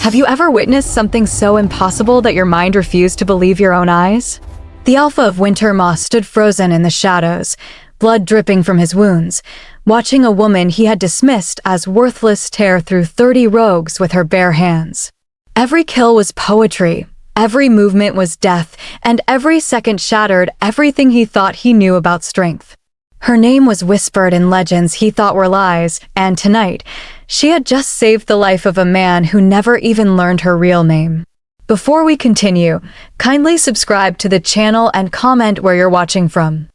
Have you ever witnessed something so impossible that your mind refused to believe your own eyes? The Alpha of Wintermaw stood frozen in the shadows, blood dripping from his wounds, watching a woman he had dismissed as worthless tear through 30 rogues with her bare hands. Every kill was poetry, every movement was death, and every second shattered everything he thought he knew about strength. Her name was whispered in legends he thought were lies, and tonight, she had just saved the life of a man who never even learned her real name. Before we continue, kindly subscribe to the channel and comment where you're watching from.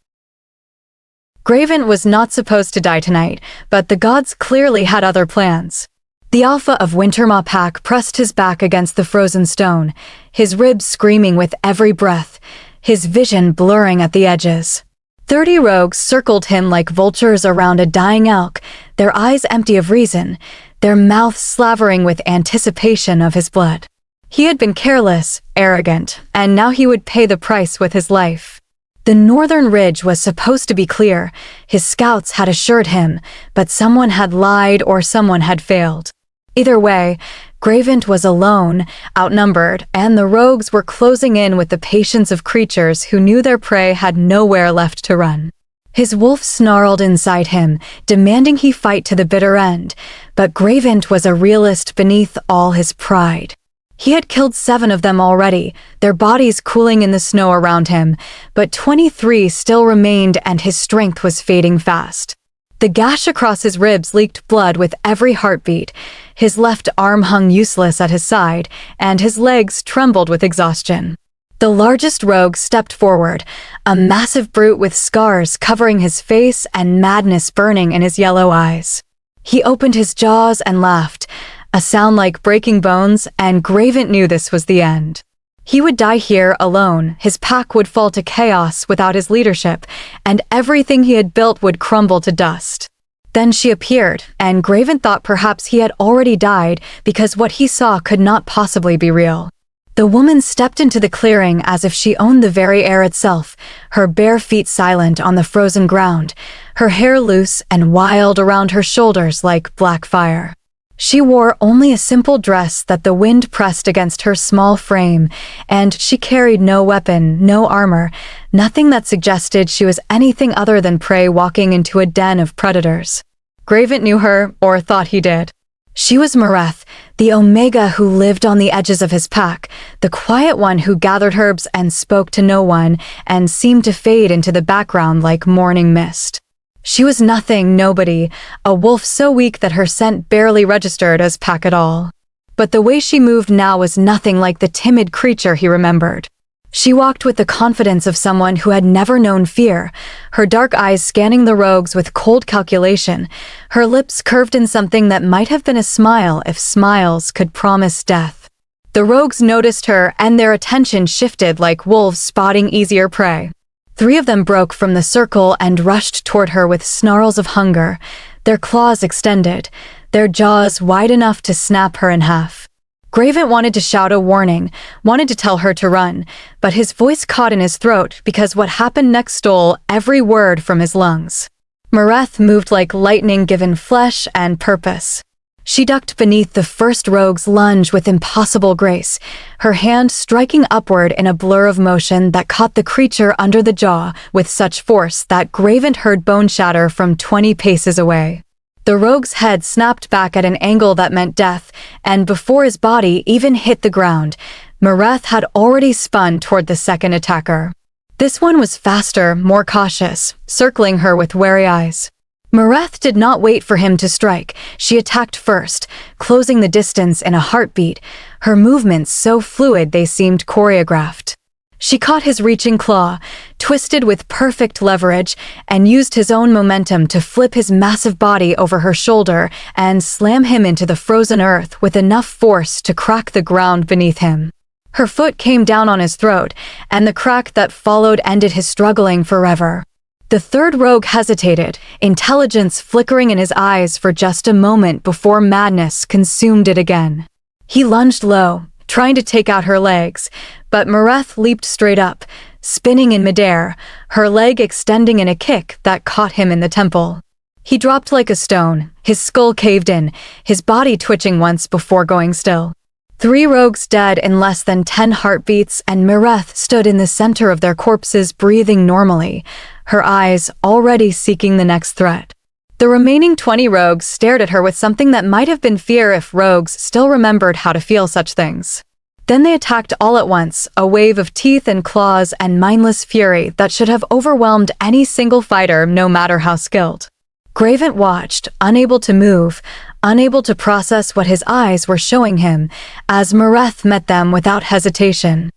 Graven was not supposed to die tonight, but the gods clearly had other plans. The Alpha of Wintermaw pack pressed his back against the frozen stone, his ribs screaming with every breath, his vision blurring at the edges. 30 rogues circled him like vultures around a dying elk, their eyes empty of reason, their mouths slavering with anticipation of his blood. He had been careless, arrogant, and now he would pay the price with his life. The northern ridge was supposed to be clear, his scouts had assured him, but someone had lied or someone had failed. Either way, Graven was alone, outnumbered, and the rogues were closing in with the patience of creatures who knew their prey had nowhere left to run. His wolf snarled inside him, demanding he fight to the bitter end, but Graven was a realist beneath all his pride. He had killed 7 of them already, their bodies cooling in the snow around him, but 23 still remained and his strength was fading fast. The gash across his ribs leaked blood with every heartbeat, his left arm hung useless at his side, and his legs trembled with exhaustion. The largest rogue stepped forward, a massive brute with scars covering his face and madness burning in his yellow eyes. He opened his jaws and laughed, a sound like breaking bones, and Graven knew this was the end. He would die here alone, his pack would fall to chaos without his leadership, and everything he had built would crumble to dust. Then she appeared, and Graven thought perhaps he had already died because what he saw could not possibly be real. The woman stepped into the clearing as if she owned the very air itself, her bare feet silent on the frozen ground, her hair loose and wild around her shoulders like black fire. She wore only a simple dress that the wind pressed against her small frame, and she carried no weapon, no armor, nothing that suggested she was anything other than prey walking into a den of predators. Graven knew her, or thought he did. She was Mirethva, the Omega who lived on the edges of his pack, the quiet one who gathered herbs and spoke to no one, and seemed to fade into the background like morning mist. She was nothing, nobody, a wolf so weak that her scent barely registered as pack at all. But the way she moved now was nothing like the timid creature he remembered. She walked with the confidence of someone who had never known fear, her dark eyes scanning the rogues with cold calculation, her lips curved in something that might have been a smile if smiles could promise death. The rogues noticed her, and their attention shifted like wolves spotting easier prey. 3 of them broke from the circle and rushed toward her with snarls of hunger, their claws extended, their jaws wide enough to snap her in half. Graven wanted to shout a warning, wanted to tell her to run, but his voice caught in his throat because what happened next stole every word from his lungs. Mirethva moved like lightning given flesh and purpose. She ducked beneath the first rogue's lunge with impossible grace, her hand striking upward in a blur of motion that caught the creature under the jaw with such force that Graven heard bone shatter from 20 paces away. The rogue's head snapped back at an angle that meant death, and before his body even hit the ground, Mirethva had already spun toward the second attacker. This one was faster, more cautious, circling her with wary eyes. Mirethva did not wait for him to strike. She attacked first, closing the distance in a heartbeat, her movements so fluid they seemed choreographed. She caught his reaching claw, twisted with perfect leverage, and used his own momentum to flip his massive body over her shoulder and slam him into the frozen earth with enough force to crack the ground beneath him. Her foot came down on his throat, and the crack that followed ended his struggling forever. The third rogue hesitated, intelligence flickering in his eyes for just a moment before madness consumed it again. He lunged low, trying to take out her legs, but Mirethva leaped straight up, spinning in midair, her leg extending in a kick that caught him in the temple. He dropped like a stone, his skull caved in, his body twitching once before going still. 3 rogues dead in less than 10 heartbeats, and Mirethva stood in the center of their corpses, breathing normally, her eyes already seeking the next threat. The remaining 20 rogues stared at her with something that might have been fear if rogues still remembered how to feel such things. Then they attacked all at once, a wave of teeth and claws and mindless fury that should have overwhelmed any single fighter, no matter how skilled. Graven watched, unable to move, unable to process what his eyes were showing him, as Mirethva met them without hesitation.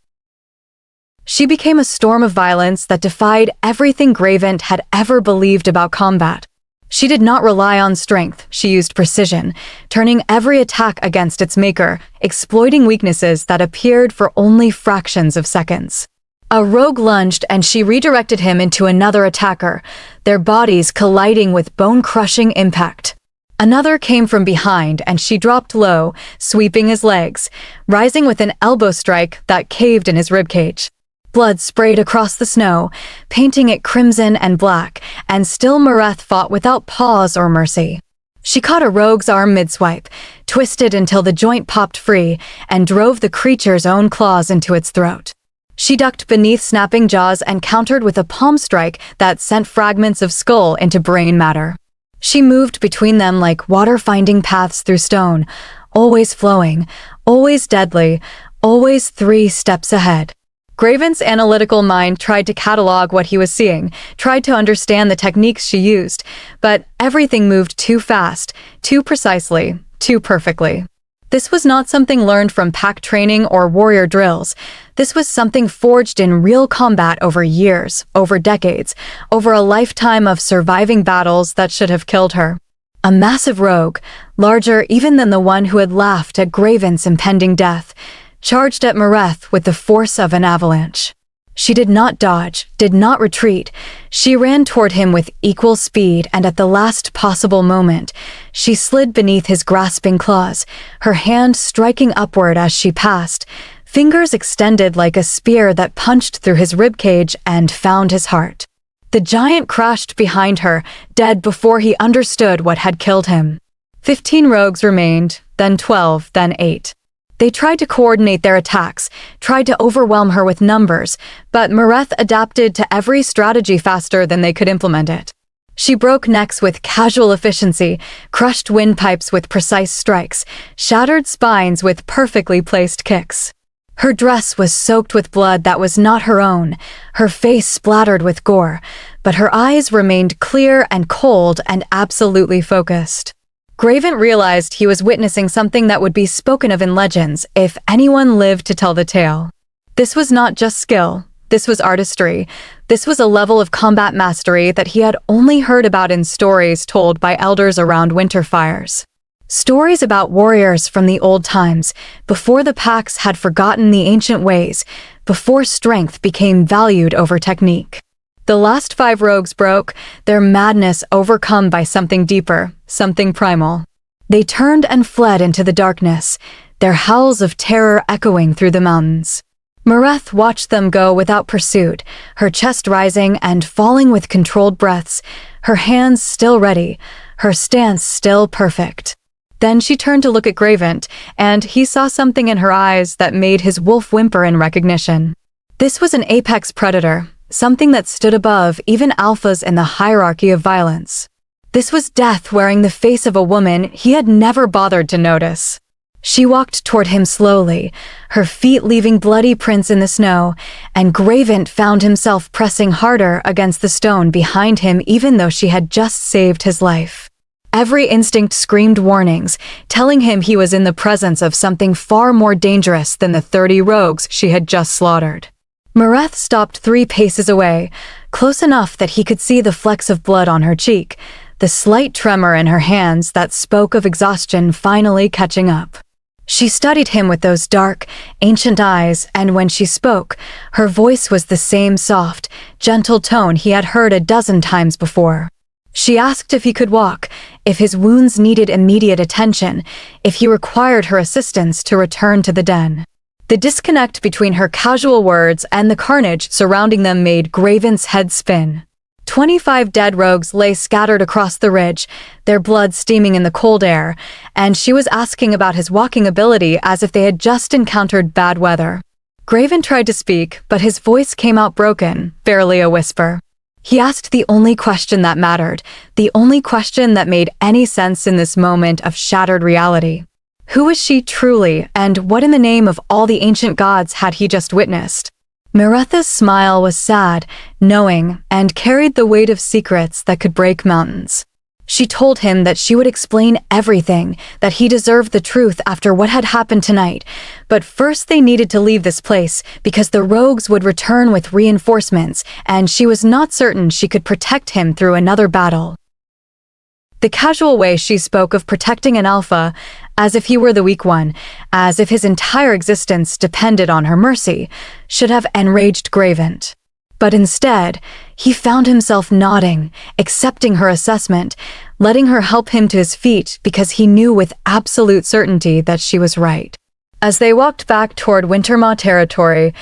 She became a storm of violence that defied everything Graven had ever believed about combat. She did not rely on strength, she used precision, turning every attack against its maker, exploiting weaknesses that appeared for only fractions of seconds. A rogue lunged and she redirected him into another attacker, their bodies colliding with bone-crushing impact. Another came from behind and she dropped low, sweeping his legs, rising with an elbow strike that caved in his ribcage. Blood sprayed across the snow, painting it crimson and black, and still Mirethva fought without pause or mercy. She caught a rogue's arm mid-swipe, twisted until the joint popped free, and drove the creature's own claws into its throat. She ducked beneath snapping jaws and countered with a palm strike that sent fragments of skull into brain matter. She moved between them like water finding paths through stone, always flowing, always deadly, always 3 steps ahead. Graven's analytical mind tried to catalog what he was seeing, tried to understand the techniques she used, but everything moved too fast, too precisely, too perfectly. This was not something learned from pack training or warrior drills. This was something forged in real combat over years, over decades, over a lifetime of surviving battles that should have killed her. A massive rogue, larger even than the one who had laughed at Graven's impending death, charged at Mirethva with the force of an avalanche. She did not dodge, did not retreat. She ran toward him with equal speed, and at the last possible moment, she slid beneath his grasping claws, her hand striking upward as she passed, fingers extended like a spear that punched through his ribcage and found his heart. The giant crashed behind her, dead before he understood what had killed him. 15 rogues remained, then 12, then 8. They tried to coordinate their attacks, tried to overwhelm her with numbers, but Mirethva adapted to every strategy faster than they could implement it. She broke necks with casual efficiency, crushed windpipes with precise strikes, shattered spines with perfectly placed kicks. Her dress was soaked with blood that was not her own, her face splattered with gore, but her eyes remained clear and cold and absolutely focused. Graven realized he was witnessing something that would be spoken of in legends if anyone lived to tell the tale. This was not just skill, this was artistry, this was a level of combat mastery that he had only heard about in stories told by elders around winter fires. Stories about warriors from the old times, before the packs had forgotten the ancient ways, before strength became valued over technique. The last 5 rogues broke, their madness overcome by something deeper, something primal. They turned and fled into the darkness, their howls of terror echoing through the mountains. Mirethva watched them go without pursuit, her chest rising and falling with controlled breaths, her hands still ready, her stance still perfect. Then she turned to look at Graven, and he saw something in her eyes that made his wolf whimper in recognition. This was an apex predator, something that stood above even alphas in the hierarchy of violence. This was death wearing the face of a woman he had never bothered to notice. She walked toward him slowly, her feet leaving bloody prints in the snow, and Graven found himself pressing harder against the stone behind him even though she had just saved his life. Every instinct screamed warnings, telling him he was in the presence of something far more dangerous than the 30 rogues she had just slaughtered. Mirethva stopped 3 paces away, close enough that he could see the flecks of blood on her cheek, the slight tremor in her hands that spoke of exhaustion finally catching up. She studied him with those dark, ancient eyes, and when she spoke, her voice was the same soft, gentle tone he had heard a dozen times before. She asked if he could walk, if his wounds needed immediate attention, if he required her assistance to return to the den. The disconnect between her casual words and the carnage surrounding them made Graven's head spin. 25 dead rogues lay scattered across the ridge, their blood steaming in the cold air, and she was asking about his walking ability as if they had just encountered bad weather. Graven tried to speak, but his voice came out broken, barely a whisper. He asked the only question that mattered, the only question that made any sense in this moment of shattered reality. Who was she truly, and what in the name of all the ancient gods had he just witnessed? Mirethva's smile was sad, knowing, and carried the weight of secrets that could break mountains. She told him that she would explain everything, that he deserved the truth after what had happened tonight, but first they needed to leave this place because the rogues would return with reinforcements, and she was not certain she could protect him through another battle. The casual way she spoke of protecting an alpha, as if he were the weak one, as if his entire existence depended on her mercy, should have enraged Graven. But instead, he found himself nodding, accepting her assessment, letting her help him to his feet because he knew with absolute certainty that she was right. As they walked back toward Wintermaw territory,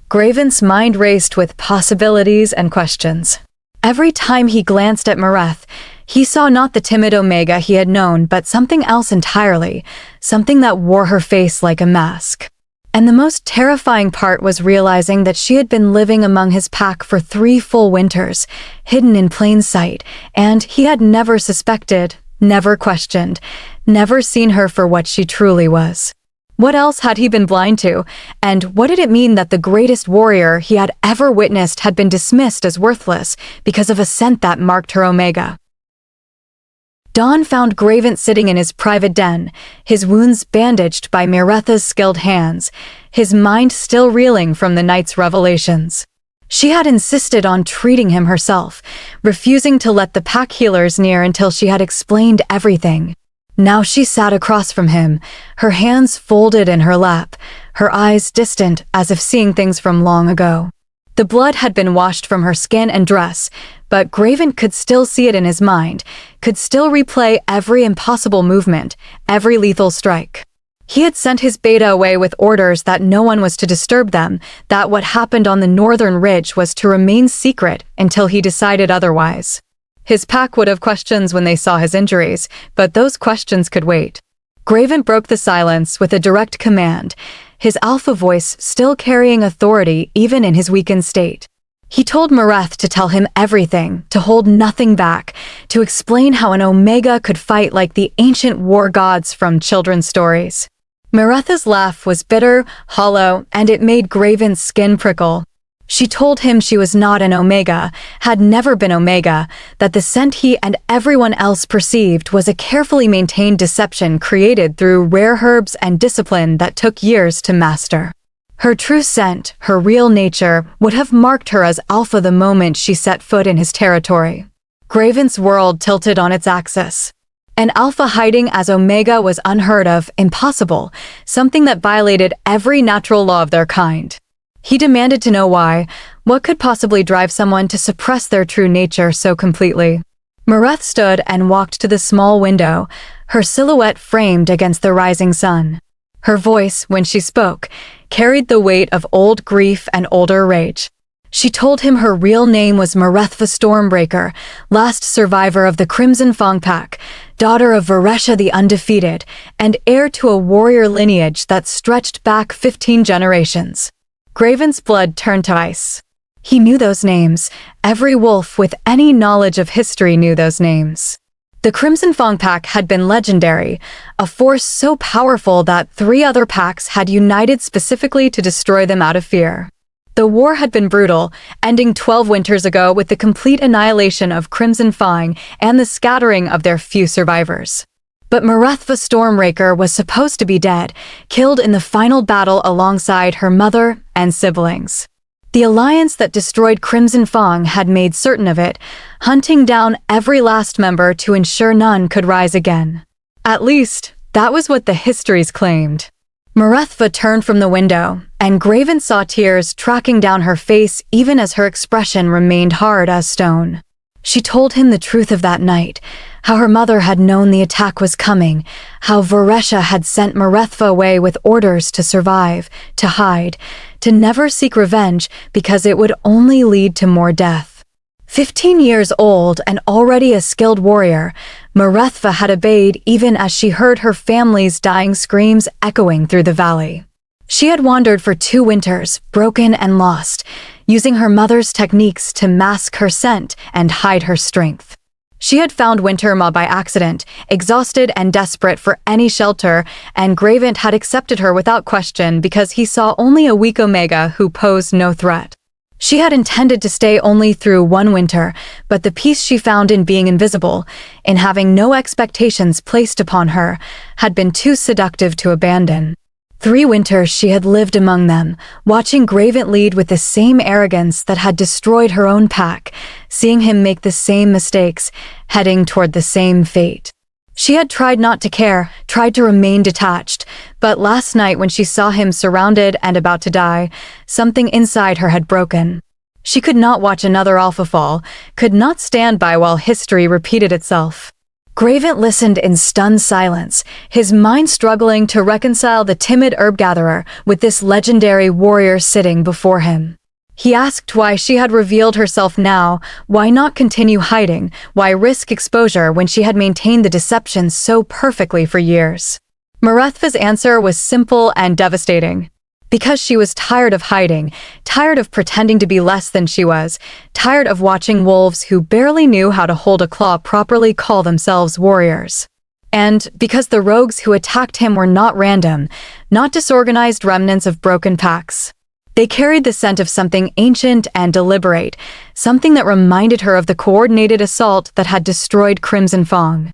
Graven's mind raced with possibilities and questions. Every time he glanced at Mirethva, he saw not the timid Omega he had known, but something else entirely, something that wore her face like a mask. And the most terrifying part was realizing that she had been living among his pack for 3 full winters, hidden in plain sight, and he had never suspected, never questioned, never seen her for what she truly was. What else had he been blind to, and what did it mean that the greatest warrior he had ever witnessed had been dismissed as worthless because of a scent that marked her Omega? Dawn found Graven sitting in his private den, his wounds bandaged by Mirethva's skilled hands, his mind still reeling from the night's revelations. She had insisted on treating him herself, refusing to let the pack healers near until she had explained everything. Now she sat across from him, her hands folded in her lap, her eyes distant as if seeing things from long ago. The blood had been washed from her skin and dress, but Graven could still see it in his mind, could still replay every impossible movement, every lethal strike. He had sent his beta away with orders that no one was to disturb them, that what happened on the northern ridge was to remain secret until he decided otherwise. His pack would have questions when they saw his injuries, but those questions could wait. Graven broke the silence with a direct command, his alpha voice still carrying authority even in his weakened state. He told Mirethva to tell him everything, to hold nothing back, to explain how an Omega could fight like the ancient war gods from children's stories. Mirethva's laugh was bitter, hollow, and it made Graven's skin prickle. She told him she was not an Omega, had never been Omega, that the scent he and everyone else perceived was a carefully maintained deception created through rare herbs and discipline that took years to master. Her true scent, her real nature, would have marked her as Alpha the moment she set foot in his territory. Graven's world tilted on its axis. An Alpha hiding as Omega was unheard of, impossible, something that violated every natural law of their kind. He demanded to know why. What could possibly drive someone to suppress their true nature so completely? Mirethva stood and walked to the small window, her silhouette framed against the rising sun. Her voice, when she spoke, carried the weight of old grief and older rage. She told him her real name was Mirethva Stormbreaker, last survivor of the Crimson Fang pack, daughter of Vascrren the Undefeated, and heir to a warrior lineage that stretched back 15 generations. Graven's blood turned to ice. He knew those names. Every wolf with any knowledge of history knew those names. The Crimson Fang pack had been legendary, a force so powerful that 3 other packs had united specifically to destroy them out of fear. The war had been brutal, ending 12 winters ago with the complete annihilation of Crimson Fang and the scattering of their few survivors. But Mirethva Stormbreaker was supposed to be dead, killed in the final battle alongside her mother and siblings. The alliance that destroyed Crimson Fang had made certain of it, hunting down every last member to ensure none could rise again. At least, that was what the histories claimed. Mirethva turned from the window, and Graven saw tears tracking down her face even as her expression remained hard as stone. She told him the truth of that night, how her mother had known the attack was coming, how Vascrren had sent Mirethva away with orders to survive, to hide, to never seek revenge because it would only lead to more death. 15 years old and already a skilled warrior, Mirethva had obeyed even as she heard her family's dying screams echoing through the valley. She had wandered for 2 winters, broken and lost, using her mother's techniques to mask her scent and hide her strength. She had found Wintermaw by accident, exhausted and desperate for any shelter, and Graven had accepted her without question because he saw only a weak Omega who posed no threat. She had intended to stay only through 1 winter, but the peace she found in being invisible, in having no expectations placed upon her, had been too seductive to abandon. 3 winters she had lived among them, watching Graven lead with the same arrogance that had destroyed her own pack, seeing him make the same mistakes, heading toward the same fate. She had tried not to care, tried to remain detached, but last night when she saw him surrounded and about to die, something inside her had broken. She could not watch another alpha fall, could not stand by while history repeated itself. Graven listened in stunned silence, his mind struggling to reconcile the timid herb gatherer with this legendary warrior sitting before him. He asked why she had revealed herself now, why not continue hiding, why risk exposure when she had maintained the deception so perfectly for years. Mirethva's answer was simple and devastating. Because she was tired of hiding, tired of pretending to be less than she was, tired of watching wolves who barely knew how to hold a claw properly call themselves warriors. And because the rogues who attacked him were not random, not disorganized remnants of broken packs. They carried the scent of something ancient and deliberate, something that reminded her of the coordinated assault that had destroyed Crimson Fang.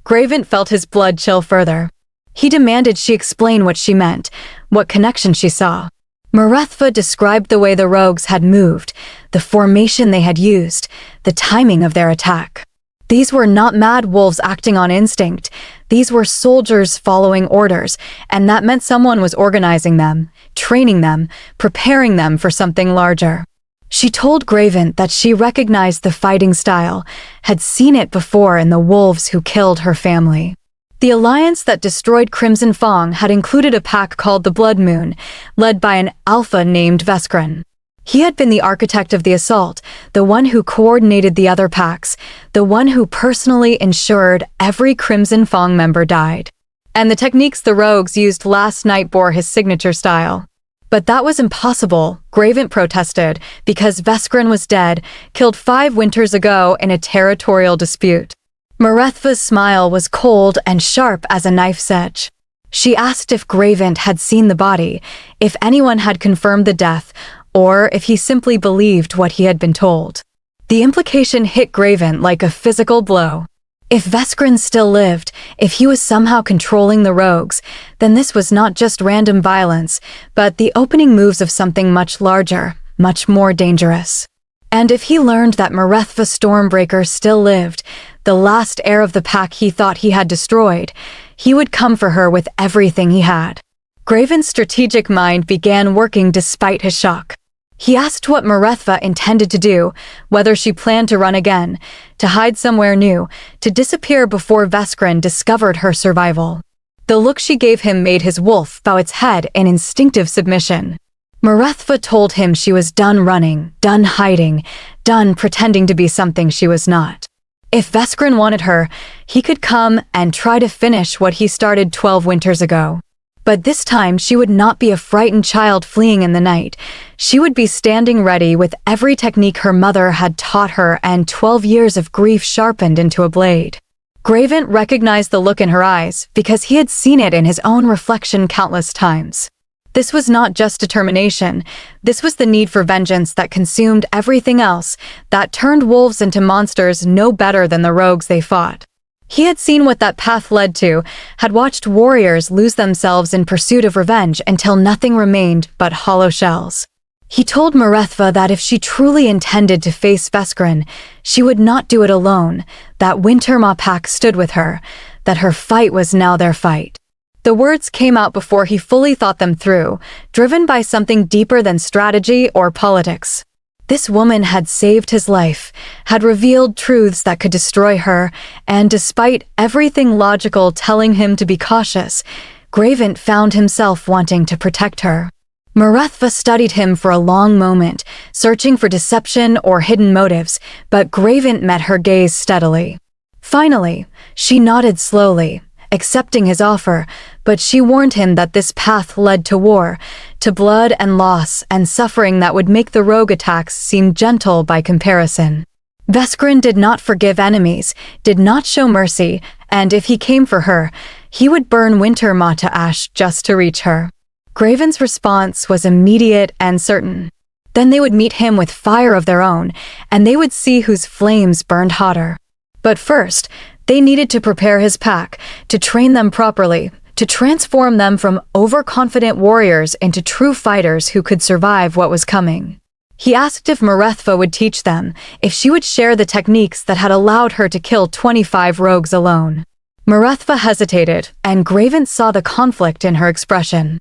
Graven felt his blood chill further. He demanded she explain what she meant, what connection she saw. Mirethva described the way the rogues had moved, the formation they had used, the timing of their attack. These were not mad wolves acting on instinct. These were soldiers following orders, and that meant someone was organizing them, training them, preparing them for something larger. She told Graven that she recognized the fighting style, had seen it before in the wolves who killed her family. The alliance that destroyed Crimson Fang had included a pack called the Blood Moon, led by an alpha named Vascrren. He had been the architect of the assault, the one who coordinated the other packs, the one who personally ensured every Crimson Fang member died. And the techniques the rogues used last night bore his signature style. But that was impossible, Graven protested, because Vascrren was dead, killed 5 winters ago in a territorial dispute. Mirethva's smile was cold and sharp as a knife's edge. She asked if Graven had seen the body, if anyone had confirmed the death, or if he simply believed what he had been told. The implication hit Graven like a physical blow. If Vascrren still lived, if he was somehow controlling the rogues, then this was not just random violence, but the opening moves of something much larger, much more dangerous. And if he learned that Mirethva Stormbreaker still lived, the last heir of the pack he thought he had destroyed, he would come for her with everything he had. Graven's strategic mind began working despite his shock. He asked what Mirethva intended to do, whether she planned to run again, to hide somewhere new, to disappear before Vascrren discovered her survival. The look she gave him made his wolf bow its head in instinctive submission. Mirethva told him she was done running, done hiding, done pretending to be something she was not. If Vascrren wanted her, he could come and try to finish what he started 12 winters ago. But this time she would not be a frightened child fleeing in the night. She would be standing ready with every technique her mother had taught her and 12 years of grief sharpened into a blade. Graven recognized the look in her eyes because he had seen it in his own reflection countless times. This was not just determination. This was the need for vengeance that consumed everything else, that turned wolves into monsters no better than the rogues they fought. He had seen what that path led to, had watched warriors lose themselves in pursuit of revenge until nothing remained but hollow shells. He told Mirethva that if she truly intended to face Vascrren, she would not do it alone, that Wintermaw pack stood with her, that her fight was now their fight. The words came out before he fully thought them through, driven by something deeper than strategy or politics. This woman had saved his life, had revealed truths that could destroy her, and despite everything logical telling him to be cautious, Graven found himself wanting to protect her. Mirethva studied him for a long moment, searching for deception or hidden motives, but Gravent met her gaze steadily. Finally, she nodded slowly, accepting his offer, but she warned him that this path led to war, to blood and loss and suffering that would make the rogue attacks seem gentle by comparison. Vascrren did not forgive enemies, did not show mercy, and if he came for her, he would burn Wintermaw to ash just to reach her. Graven's response was immediate and certain. Then they would meet him with fire of their own, and they would see whose flames burned hotter. But first, they needed to prepare his pack, to train them properly, to transform them from overconfident warriors into true fighters who could survive what was coming. He asked if Mirethva would teach them, if she would share the techniques that had allowed her to kill 25 rogues alone. Mirethva hesitated, and Graven saw the conflict in her expression.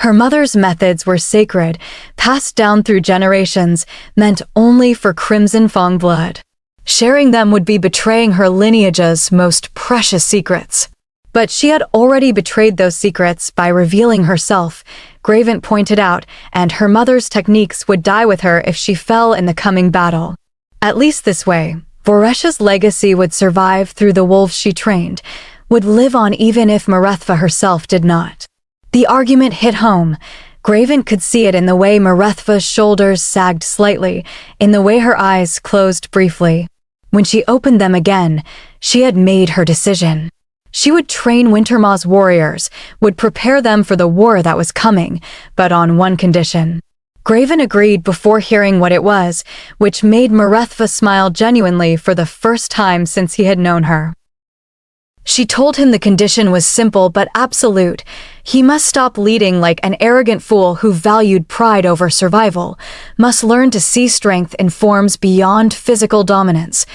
Her mother's methods were sacred, passed down through generations, meant only for Crimson Fang blood. Sharing them would be betraying her lineage's most precious secrets. But she had already betrayed those secrets by revealing herself, Graven pointed out, and her mother's techniques would die with her if she fell in the coming battle. At least this way, Voresh's legacy would survive through the wolves she trained, would live on even if Mirethva herself did not. The argument hit home. Graven could see it in the way Mirethva's shoulders sagged slightly, in the way her eyes closed briefly. When she opened them again, she had made her decision. She would train Wintermaw's warriors, would prepare them for the war that was coming, but on one condition. Graven agreed before hearing what it was, which made Mirethva smile genuinely for the first time since he had known her. She told him the condition was simple but absolute. He must stop leading like an arrogant fool who valued pride over survival, must learn to see strength in forms beyond physical dominance,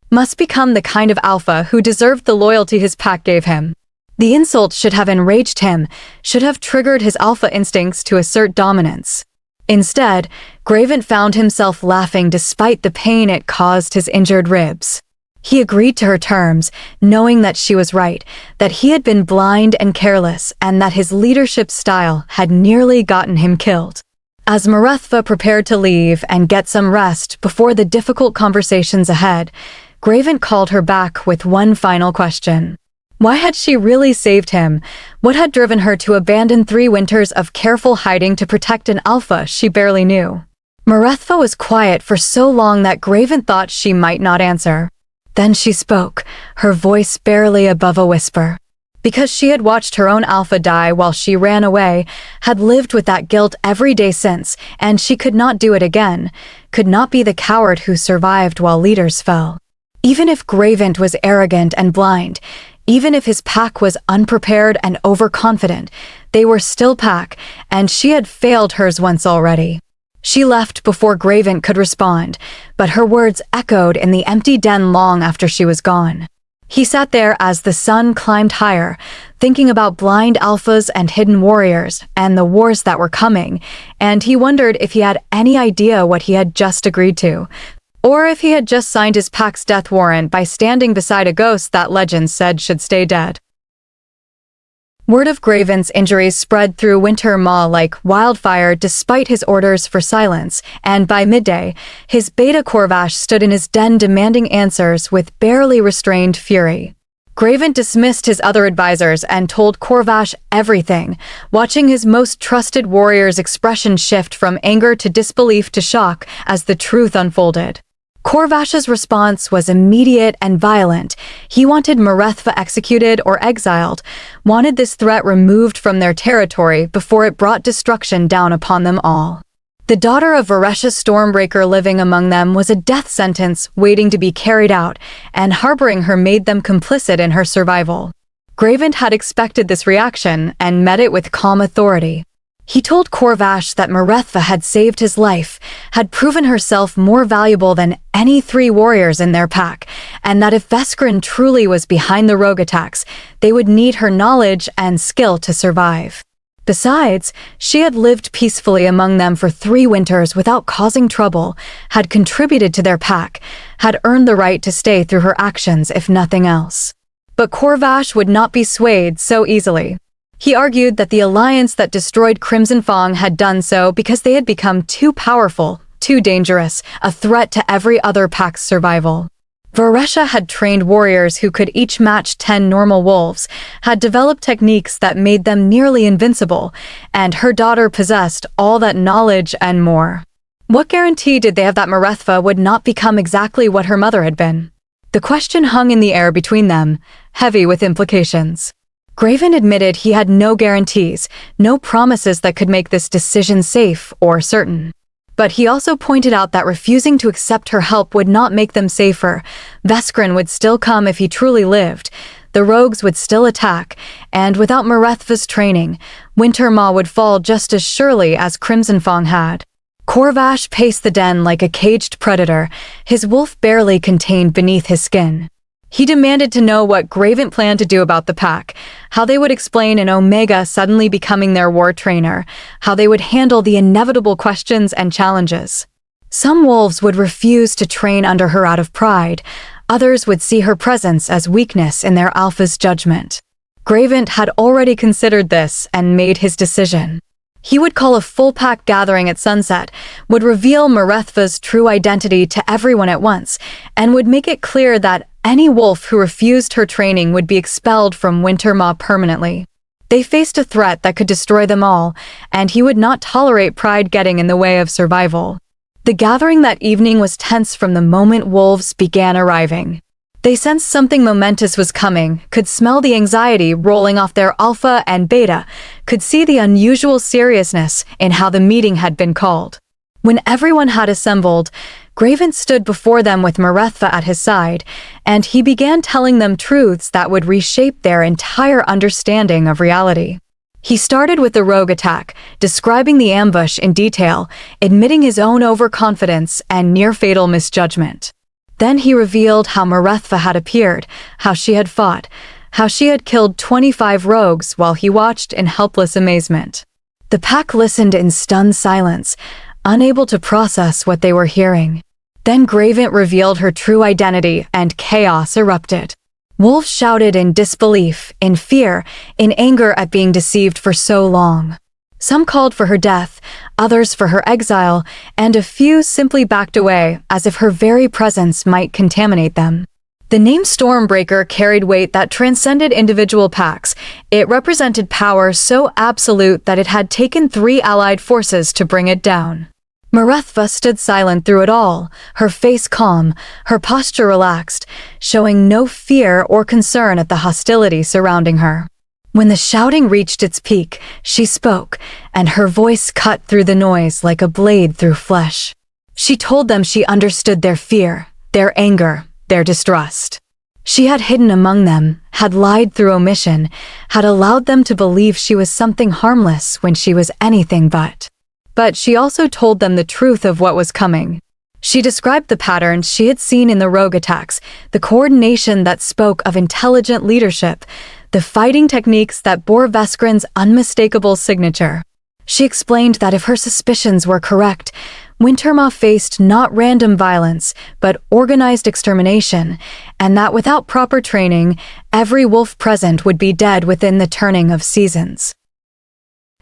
must become the kind of alpha who deserved the loyalty his pack gave him. The insult should have enraged him, should have triggered his alpha instincts to assert dominance. Instead, Graven found himself laughing despite the pain it caused his injured ribs. He agreed to her terms, knowing that she was right, that he had been blind and careless, and that his leadership style had nearly gotten him killed. As Mirethva prepared to leave and get some rest before the difficult conversations ahead, Graven called her back with one final question. Why had she really saved him? What had driven her to abandon 3 winters of careful hiding to protect an alpha she barely knew? Mirethva was quiet for so long that Graven thought she might not answer. Then she spoke, her voice barely above a whisper. Because she had watched her own alpha die while she ran away, had lived with that guilt every day since, and she could not do it again, could not be the coward who survived while leaders fell. Even if Gravent was arrogant and blind, even if his pack was unprepared and overconfident, they were still pack, and she had failed hers once already. She left before Graven could respond, but her words echoed in the empty den long after she was gone. He sat there as the sun climbed higher, thinking about blind alphas and hidden warriors, and the wars that were coming, and he wondered if he had any idea what he had just agreed to, or if he had just signed his pack's death warrant by standing beside a ghost that legend said should stay dead. Word of Graven's injuries spread through Wintermaw like wildfire despite his orders for silence, and by midday, his beta Corvash stood in his den demanding answers with barely restrained fury. Graven dismissed his other advisors and told Corvash everything, watching his most trusted warrior's expression shift from anger to disbelief to shock as the truth unfolded. Corvash's response was immediate and violent. He wanted Mirethva executed or exiled, wanted this threat removed from their territory before it brought destruction down upon them all. The daughter of Voresh's Stormbreaker living among them was a death sentence waiting to be carried out, and harboring her made them complicit in her survival. Graven had expected this reaction and met it with calm authority. He told Corvash that Mirethva had saved his life, had proven herself more valuable than any 3 warriors in their pack, and that if Vascrren truly was behind the rogue attacks, they would need her knowledge and skill to survive. Besides, she had lived peacefully among them for 3 winters without causing trouble, had contributed to their pack, had earned the right to stay through her actions if nothing else. But Corvash would not be swayed so easily. He argued that the alliance that destroyed Crimson Fang had done so because they had become too powerful, too dangerous, a threat to every other pack's survival. Varesha had trained warriors who could each match 10 normal wolves, had developed techniques that made them nearly invincible, and her daughter possessed all that knowledge and more. What guarantee did they have that Mirethva would not become exactly what her mother had been? The question hung in the air between them, heavy with implications. Graven admitted he had no guarantees, no promises that could make this decision safe or certain. But he also pointed out that refusing to accept her help would not make them safer. Vascrren would still come if he truly lived. The rogues would still attack, and without Mirethva's training, Wintermaw would fall just as surely as Crimson Fang had. Corvash paced the den like a caged predator, his wolf barely contained beneath his skin. He demanded to know what Graven planned to do about the pack, how they would explain an Omega suddenly becoming their war trainer, how they would handle the inevitable questions and challenges. Some wolves would refuse to train under her out of pride, others would see her presence as weakness in their alpha's judgment. Graven had already considered this and made his decision. He would call a full pack gathering at sunset, would reveal Mirethva's true identity to everyone at once, and would make it clear that any wolf who refused her training would be expelled from Wintermaw permanently. They faced a threat that could destroy them all, and he would not tolerate pride getting in the way of survival. The gathering that evening was tense from the moment wolves began arriving. They sensed something momentous was coming, could smell the anxiety rolling off their alpha and beta, could see the unusual seriousness in how the meeting had been called. When everyone had assembled, Graven stood before them with Mirethva at his side, and he began telling them truths that would reshape their entire understanding of reality. He started with the rogue attack, describing the ambush in detail, admitting his own overconfidence and near-fatal misjudgment. Then he revealed how Mirethva had appeared, how she had fought, how she had killed 25 rogues while he watched in helpless amazement. The pack listened in stunned silence, unable to process what they were hearing. Then Graven revealed her true identity and chaos erupted. Wolves shouted in disbelief, in fear, in anger at being deceived for so long. Some called for her death, others for her exile, and a few simply backed away as if her very presence might contaminate them. The name Stormbreaker carried weight that transcended individual packs. It represented power so absolute that it had taken 3 allied forces to bring it down. Mirethva stood silent through it all, her face calm, her posture relaxed, showing no fear or concern at the hostility surrounding her. When the shouting reached its peak, she spoke, and her voice cut through the noise like a blade through flesh. She told them she understood their fear, their anger, their distrust. She had hidden among them, had lied through omission, had allowed them to believe she was something harmless when she was anything but. But she also told them the truth of what was coming. She described the patterns she had seen in the rogue attacks, the coordination that spoke of intelligent leadership, the fighting techniques that bore Vascren's unmistakable signature. She explained that if her suspicions were correct, Wintermaw faced not random violence, but organized extermination, and that without proper training, every wolf present would be dead within the turning of seasons.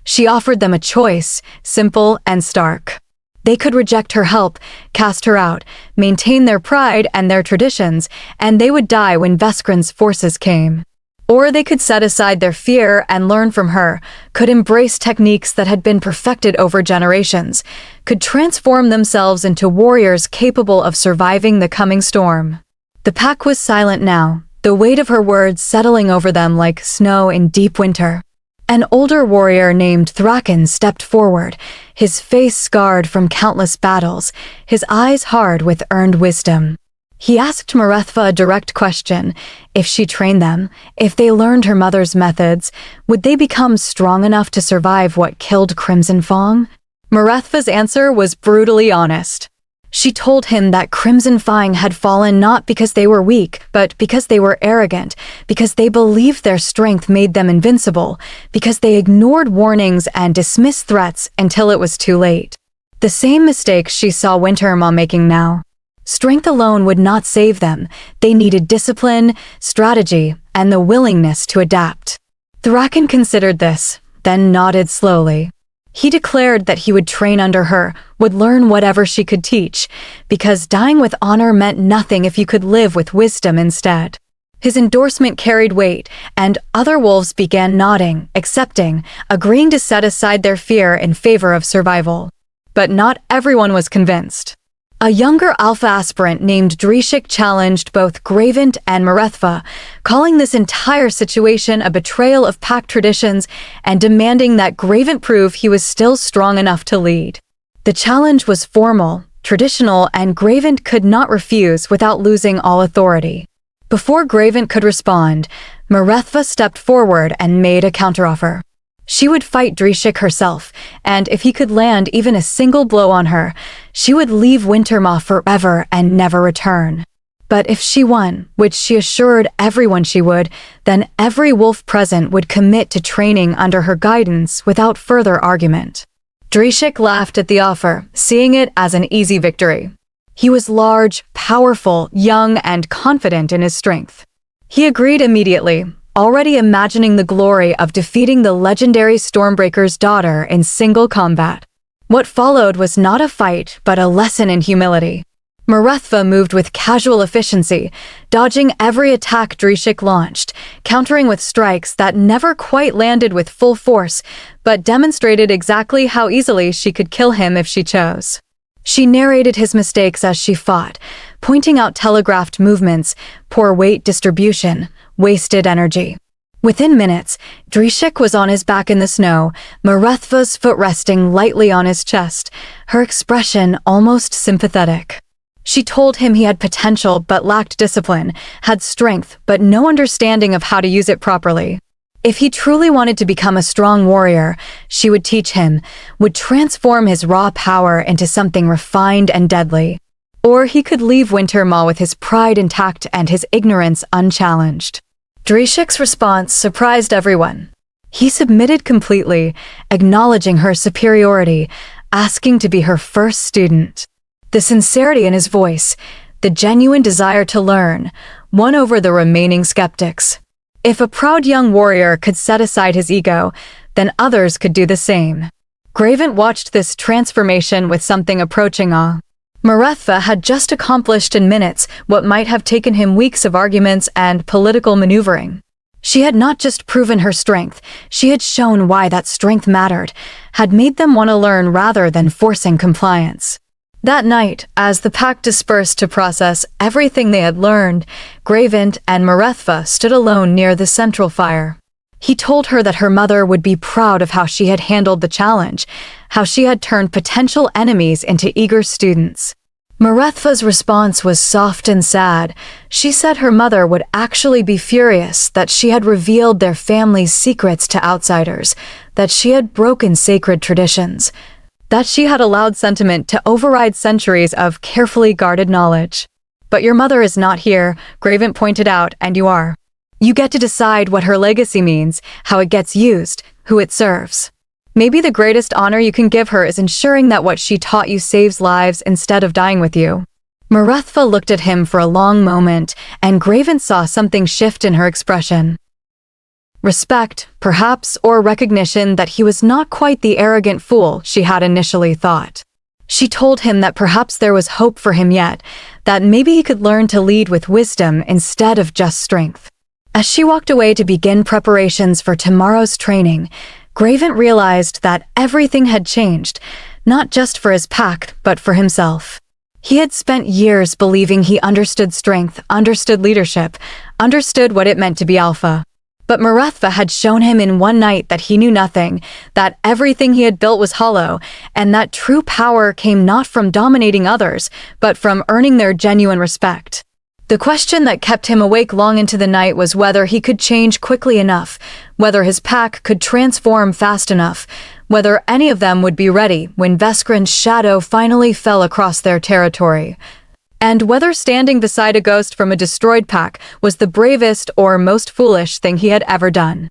She offered them a choice, simple and stark. They could reject her help, cast her out, maintain their pride and their traditions, and they would die when Vascren's forces came. Or they could set aside their fear and learn from her, could embrace techniques that had been perfected over generations, could transform themselves into warriors capable of surviving the coming storm. The pack was silent now, the weight of her words settling over them like snow in deep winter. An older warrior named Thraken stepped forward, his face scarred from countless battles, his eyes hard with earned wisdom. He asked Mirethva a direct question. If she trained them, if they learned her mother's methods, would they become strong enough to survive what killed Crimson Fang? Mirethva's answer was brutally honest. She told him that Crimson Fang had fallen not because they were weak, but because they were arrogant, because they believed their strength made them invincible, because they ignored warnings and dismissed threats until it was too late. The same mistake she saw Wintermaw making now. Strength alone would not save them. They needed discipline, strategy, and the willingness to adapt. Thraken considered this, then nodded slowly. He declared that he would train under her, would learn whatever she could teach, because dying with honor meant nothing if you could live with wisdom instead. His endorsement carried weight, and other wolves began nodding, accepting, agreeing to set aside their fear in favor of survival. But not everyone was convinced. A younger alpha aspirant named Drishik challenged both Gravent and Mirethva, calling this entire situation a betrayal of pack traditions and demanding that Gravent prove he was still strong enough to lead. The challenge was formal, traditional, and Gravent could not refuse without losing all authority. Before Gravent could respond, Mirethva stepped forward and made a counteroffer. She would fight Drishik herself, and if he could land even a single blow on her, she would leave Wintermaw forever and never return. But if she won, which she assured everyone she would, then every wolf present would commit to training under her guidance without further argument. Drishik laughed at the offer, seeing it as an easy victory. He was large, powerful, young, and confident in his strength. He agreed immediately, already imagining the glory of defeating the legendary Stormbreaker's daughter in single combat. What followed was not a fight, but a lesson in humility. Mirethva moved with casual efficiency, dodging every attack Drishik launched, countering with strikes that never quite landed with full force, but demonstrated exactly how easily she could kill him if she chose. She narrated his mistakes as she fought, pointing out telegraphed movements, poor weight distribution, wasted energy. Within minutes, Drishik was on his back in the snow, Mirethva's foot resting lightly on his chest, her expression almost sympathetic. She told him he had potential but lacked discipline, had strength but no understanding of how to use it properly. If he truly wanted to become a strong warrior, she would teach him, would transform his raw power into something refined and deadly. Or he could leave Wintermaw with his pride intact and his ignorance unchallenged. Drishik's response surprised everyone. He submitted completely, acknowledging her superiority, asking to be her first student. The sincerity in his voice, the genuine desire to learn, won over the remaining skeptics. If a proud young warrior could set aside his ego, then others could do the same. Graven watched this transformation with something approaching awe. Mirethva had just accomplished in minutes what might have taken him weeks of arguments and political maneuvering. She had not just proven her strength, she had shown why that strength mattered, had made them want to learn rather than forcing compliance. That night, as the pack dispersed to process everything they had learned, Graven and Mirethva stood alone near the central fire. He told her that her mother would be proud of how she had handled the challenge, how she had turned potential enemies into eager students. Mirethva's response was soft and sad. She said her mother would actually be furious that she had revealed their family's secrets to outsiders, that she had broken sacred traditions, that she had allowed sentiment to override centuries of carefully guarded knowledge. But your mother is not here, Graven pointed out, and you are. You get to decide what her legacy means, how it gets used, who it serves. Maybe the greatest honor you can give her is ensuring that what she taught you saves lives instead of dying with you. Mirethva looked at him for a long moment, and Graven saw something shift in her expression. Respect, perhaps, or recognition that he was not quite the arrogant fool she had initially thought. She told him that perhaps there was hope for him yet, that maybe he could learn to lead with wisdom instead of just strength. As she walked away to begin preparations for tomorrow's training, Graven realized that everything had changed, not just for his pack, but for himself. He had spent years believing he understood strength, understood leadership, understood what it meant to be alpha. But Mirethva had shown him in one night that he knew nothing, that everything he had built was hollow, and that true power came not from dominating others, but from earning their genuine respect. The question that kept him awake long into the night was whether he could change quickly enough, whether his pack could transform fast enough, whether any of them would be ready when Vascren's shadow finally fell across their territory, and whether standing beside a ghost from a destroyed pack was the bravest or most foolish thing he had ever done.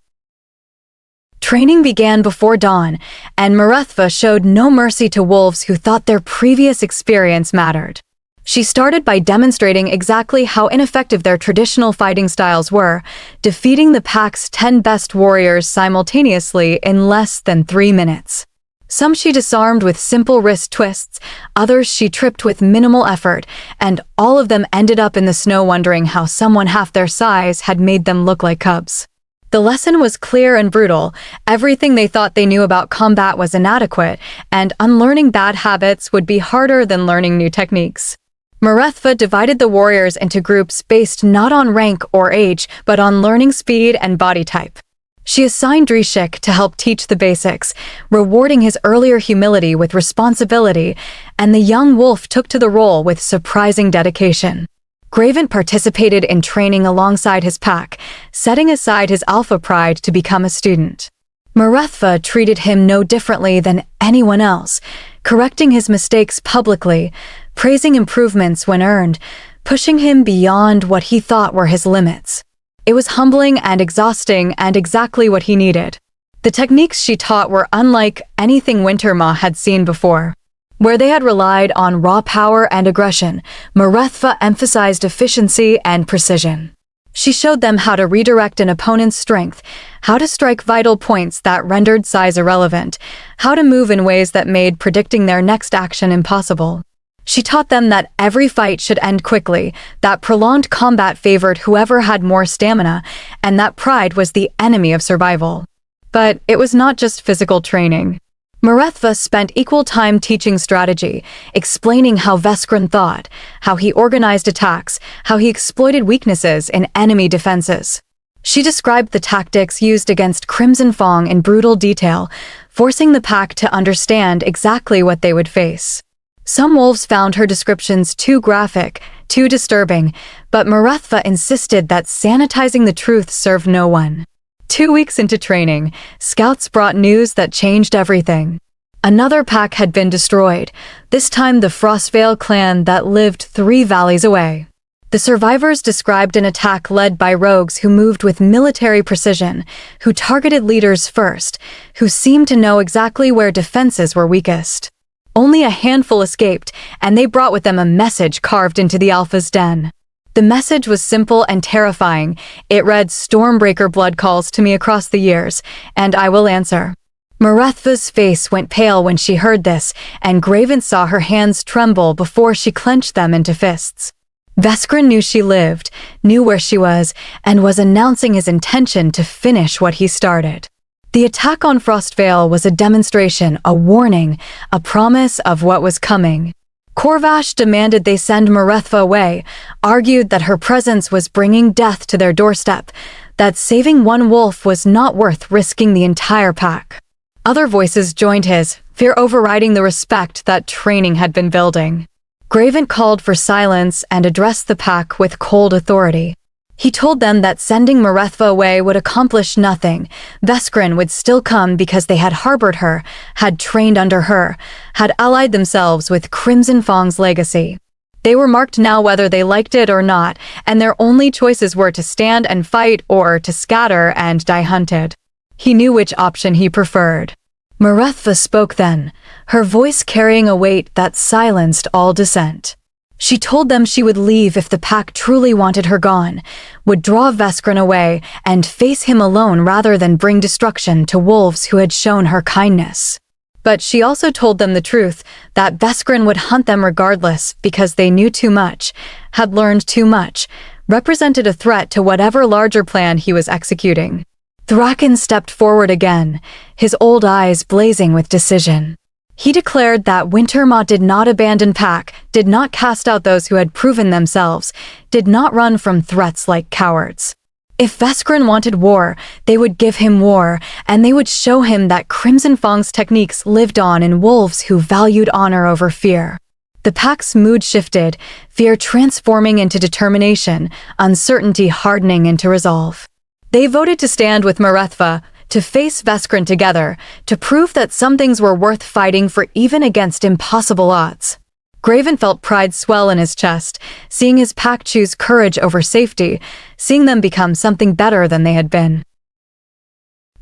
Training began before dawn, and Mirethva showed no mercy to wolves who thought their previous experience mattered. She started by demonstrating exactly how ineffective their traditional fighting styles were, defeating the pack's 10 best warriors simultaneously in less than 3 minutes. Some she disarmed with simple wrist twists, others she tripped with minimal effort, and all of them ended up in the snow wondering how someone half their size had made them look like cubs. The lesson was clear and brutal. Everything they thought they knew about combat was inadequate, and unlearning bad habits would be harder than learning new techniques. Mirethva divided the warriors into groups based not on rank or age, but on learning speed and body type. She assigned Drishik to help teach the basics, rewarding his earlier humility with responsibility, and the young wolf took to the role with surprising dedication. Graven participated in training alongside his pack, setting aside his alpha pride to become a student. Mirethva treated him no differently than anyone else, correcting his mistakes publicly, praising improvements when earned, pushing him beyond what he thought were his limits. It was humbling and exhausting and exactly what he needed. The techniques she taught were unlike anything Wintermaw had seen before. Where they had relied on raw power and aggression, Mirethva emphasized efficiency and precision. She showed them how to redirect an opponent's strength, how to strike vital points that rendered size irrelevant, how to move in ways that made predicting their next action impossible. She taught them that every fight should end quickly, that prolonged combat favored whoever had more stamina, and that pride was the enemy of survival. But it was not just physical training. Mirethva spent equal time teaching strategy, explaining how Vascrren thought, how he organized attacks, how he exploited weaknesses in enemy defenses. She described the tactics used against Crimson Fang in brutal detail, forcing the pack to understand exactly what they would face. Some wolves found her descriptions too graphic, too disturbing, but Mirethva insisted that sanitizing the truth served no one. 2 weeks into training, scouts brought news that changed everything. Another pack had been destroyed, this time the Frostvale clan that lived 3 valleys away. The survivors described an attack led by rogues who moved with military precision, who targeted leaders first, who seemed to know exactly where defenses were weakest. Only a handful escaped, and they brought with them a message carved into the Alpha's den. The message was simple and terrifying. It read, "Stormbreaker blood calls to me across the years, and I will answer." Mirethva's face went pale when she heard this, and Graven saw her hands tremble before she clenched them into fists. Vascrren knew she lived, knew where she was, and was announcing his intention to finish what he started. The attack on Frostvale was a demonstration, a warning, a promise of what was coming. Corvash demanded they send Mirethva away, argued that her presence was bringing death to their doorstep, that saving one wolf was not worth risking the entire pack. Other voices joined his, fear overriding the respect that training had been building. Graven called for silence and addressed the pack with cold authority. He told them that sending Mirethva away would accomplish nothing. Vascrren would still come because they had harbored her, had trained under her, had allied themselves with Crimson Fang's legacy. They were marked now whether they liked it or not, and their only choices were to stand and fight or to scatter and die hunted. He knew which option he preferred. Mirethva spoke then, her voice carrying a weight that silenced all dissent. She told them she would leave if the pack truly wanted her gone, would draw Vascrren away and face him alone rather than bring destruction to wolves who had shown her kindness. But she also told them the truth, that Vascrren would hunt them regardless because they knew too much, had learned too much, represented a threat to whatever larger plan he was executing. Thraken stepped forward again, his old eyes blazing with decision. He declared that Wintermaw did not abandon pack, did not cast out those who had proven themselves, did not run from threats like cowards. If Vascrren wanted war, they would give him war, and they would show him that Crimson Fang's techniques lived on in wolves who valued honor over fear. The pack's mood shifted, fear transforming into determination, uncertainty hardening into resolve. They voted to stand with Mirethva, to face Vascrren together, to prove that some things were worth fighting for even against impossible odds. Graven felt pride swell in his chest, seeing his pack choose courage over safety, seeing them become something better than they had been.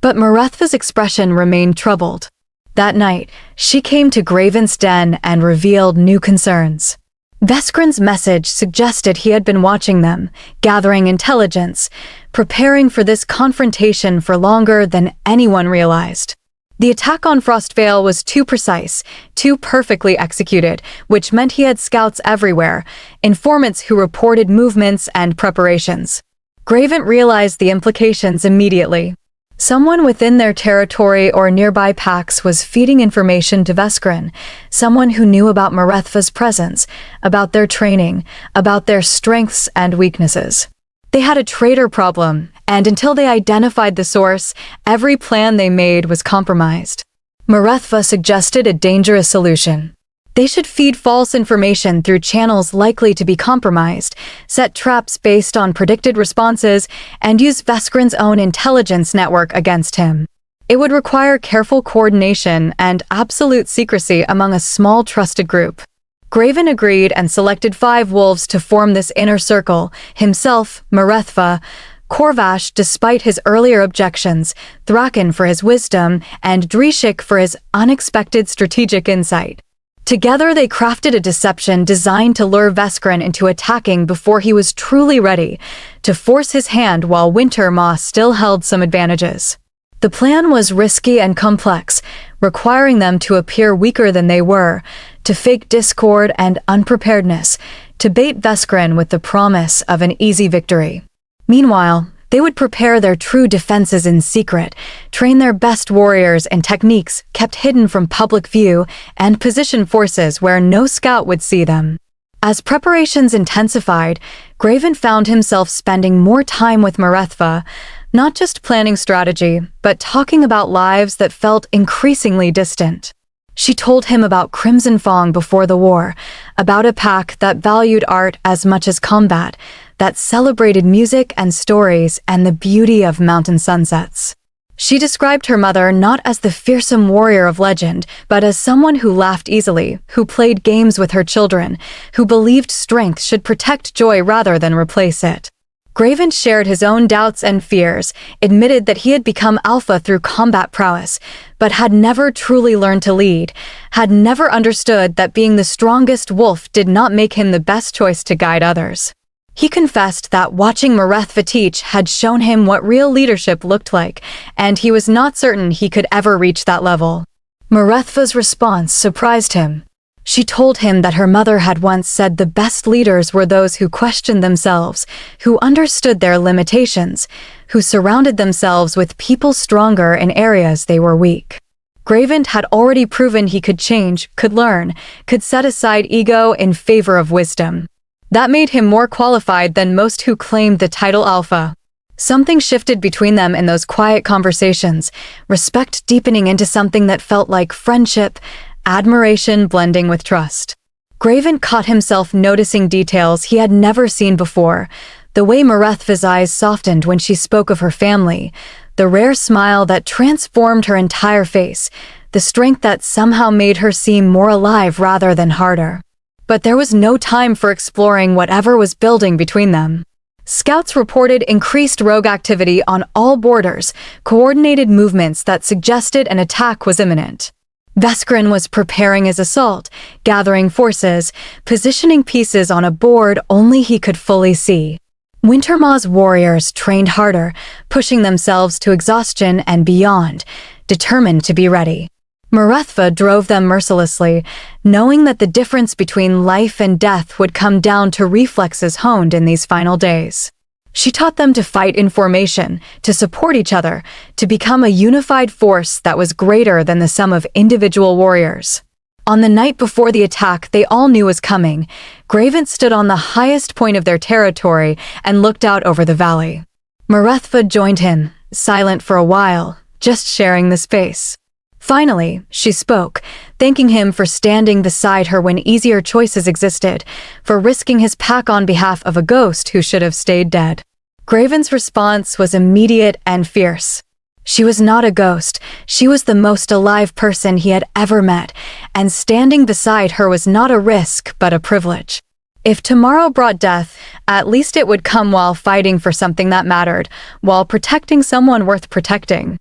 But Mirethva's expression remained troubled. That night, she came to Graven's den and revealed new concerns. Vascren's message suggested he had been watching them, gathering intelligence, preparing for this confrontation for longer than anyone realized. The attack on Frostvale was too precise, too perfectly executed, which meant he had scouts everywhere, informants who reported movements and preparations. Graven realized the implications immediately. Someone within their territory or nearby packs was feeding information to Vascrren, someone who knew about Mirethva's presence, about their training, about their strengths and weaknesses. They had a traitor problem, and until they identified the source, every plan they made was compromised. Mirethva suggested a dangerous solution. They should feed false information through channels likely to be compromised, set traps based on predicted responses, and use Vascren's own intelligence network against him. It would require careful coordination and absolute secrecy among a small trusted group. Graven agreed and selected 5 wolves to form this inner circle, himself, Mirethva, Korvash despite his earlier objections, Thraken for his wisdom, and Drishik for his unexpected strategic insight. Together they crafted a deception designed to lure Vascrren into attacking before he was truly ready, to force his hand while Wintermaw still held some advantages. The plan was risky and complex, requiring them to appear weaker than they were, to fake discord and unpreparedness, to bait Vascrren with the promise of an easy victory. Meanwhile, they would prepare their true defenses in secret, train their best warriors in techniques kept hidden from public view, and position forces where no scout would see them. As preparations intensified, Graven found himself spending more time with Mirethva, not just planning strategy, but talking about lives that felt increasingly distant. She told him about Crimson Fang before the war, about a pack that valued art as much as combat, that celebrated music and stories and the beauty of mountain sunsets. She described her mother not as the fearsome warrior of legend, but as someone who laughed easily, who played games with her children, who believed strength should protect joy rather than replace it. Graven shared his own doubts and fears, admitted that he had become alpha through combat prowess, but had never truly learned to lead, had never understood that being the strongest wolf did not make him the best choice to guide others. He confessed that watching Mirethva teach had shown him what real leadership looked like, and he was not certain he could ever reach that level. Mirethva's response surprised him. She told him that her mother had once said the best leaders were those who questioned themselves, who understood their limitations, who surrounded themselves with people stronger in areas they were weak. Graven had already proven he could change, could learn, could set aside ego in favor of wisdom. That made him more qualified than most who claimed the title Alpha. Something shifted between them in those quiet conversations, respect deepening into something that felt like friendship, admiration blending with trust. Graven caught himself noticing details he had never seen before, the way Mirethva's eyes softened when she spoke of her family, the rare smile that transformed her entire face, the strength that somehow made her seem more alive rather than harder. But there was no time for exploring whatever was building between them. Scouts reported increased rogue activity on all borders, coordinated movements that suggested an attack was imminent. Vascrren was preparing his assault, gathering forces, positioning pieces on a board only he could fully see. Wintermaw's warriors trained harder, pushing themselves to exhaustion and beyond, determined to be ready. Mirethva drove them mercilessly, knowing that the difference between life and death would come down to reflexes honed in these final days. She taught them to fight in formation, to support each other, to become a unified force that was greater than the sum of individual warriors. On the night before the attack they all knew was coming, Graven stood on the highest point of their territory and looked out over the valley. Mirethva joined him, silent for a while, just sharing the space. Finally, she spoke, thanking him for standing beside her when easier choices existed, for risking his pack on behalf of a ghost who should have stayed dead. Graven's response was immediate and fierce. She was not a ghost, she was the most alive person he had ever met, and standing beside her was not a risk but a privilege. If tomorrow brought death, at least it would come while fighting for something that mattered, while protecting someone worth protecting.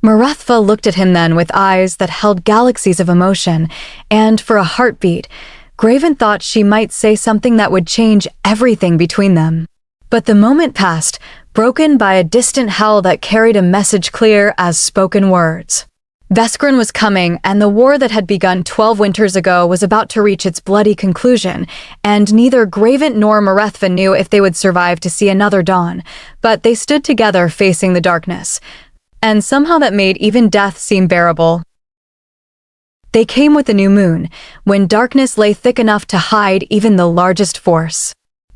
Mirethva looked at him then with eyes that held galaxies of emotion, and for a heartbeat, Graven thought she might say something that would change everything between them. But the moment passed, broken by a distant howl that carried a message clear as spoken words. Vascrren was coming, and the war that had begun 12 winters ago was about to reach its bloody conclusion, and neither Graven nor Mirethva knew if they would survive to see another dawn, but they stood together facing the darkness. And somehow that made even death seem bearable. They came with the new moon, when darkness lay thick enough to hide even the largest force.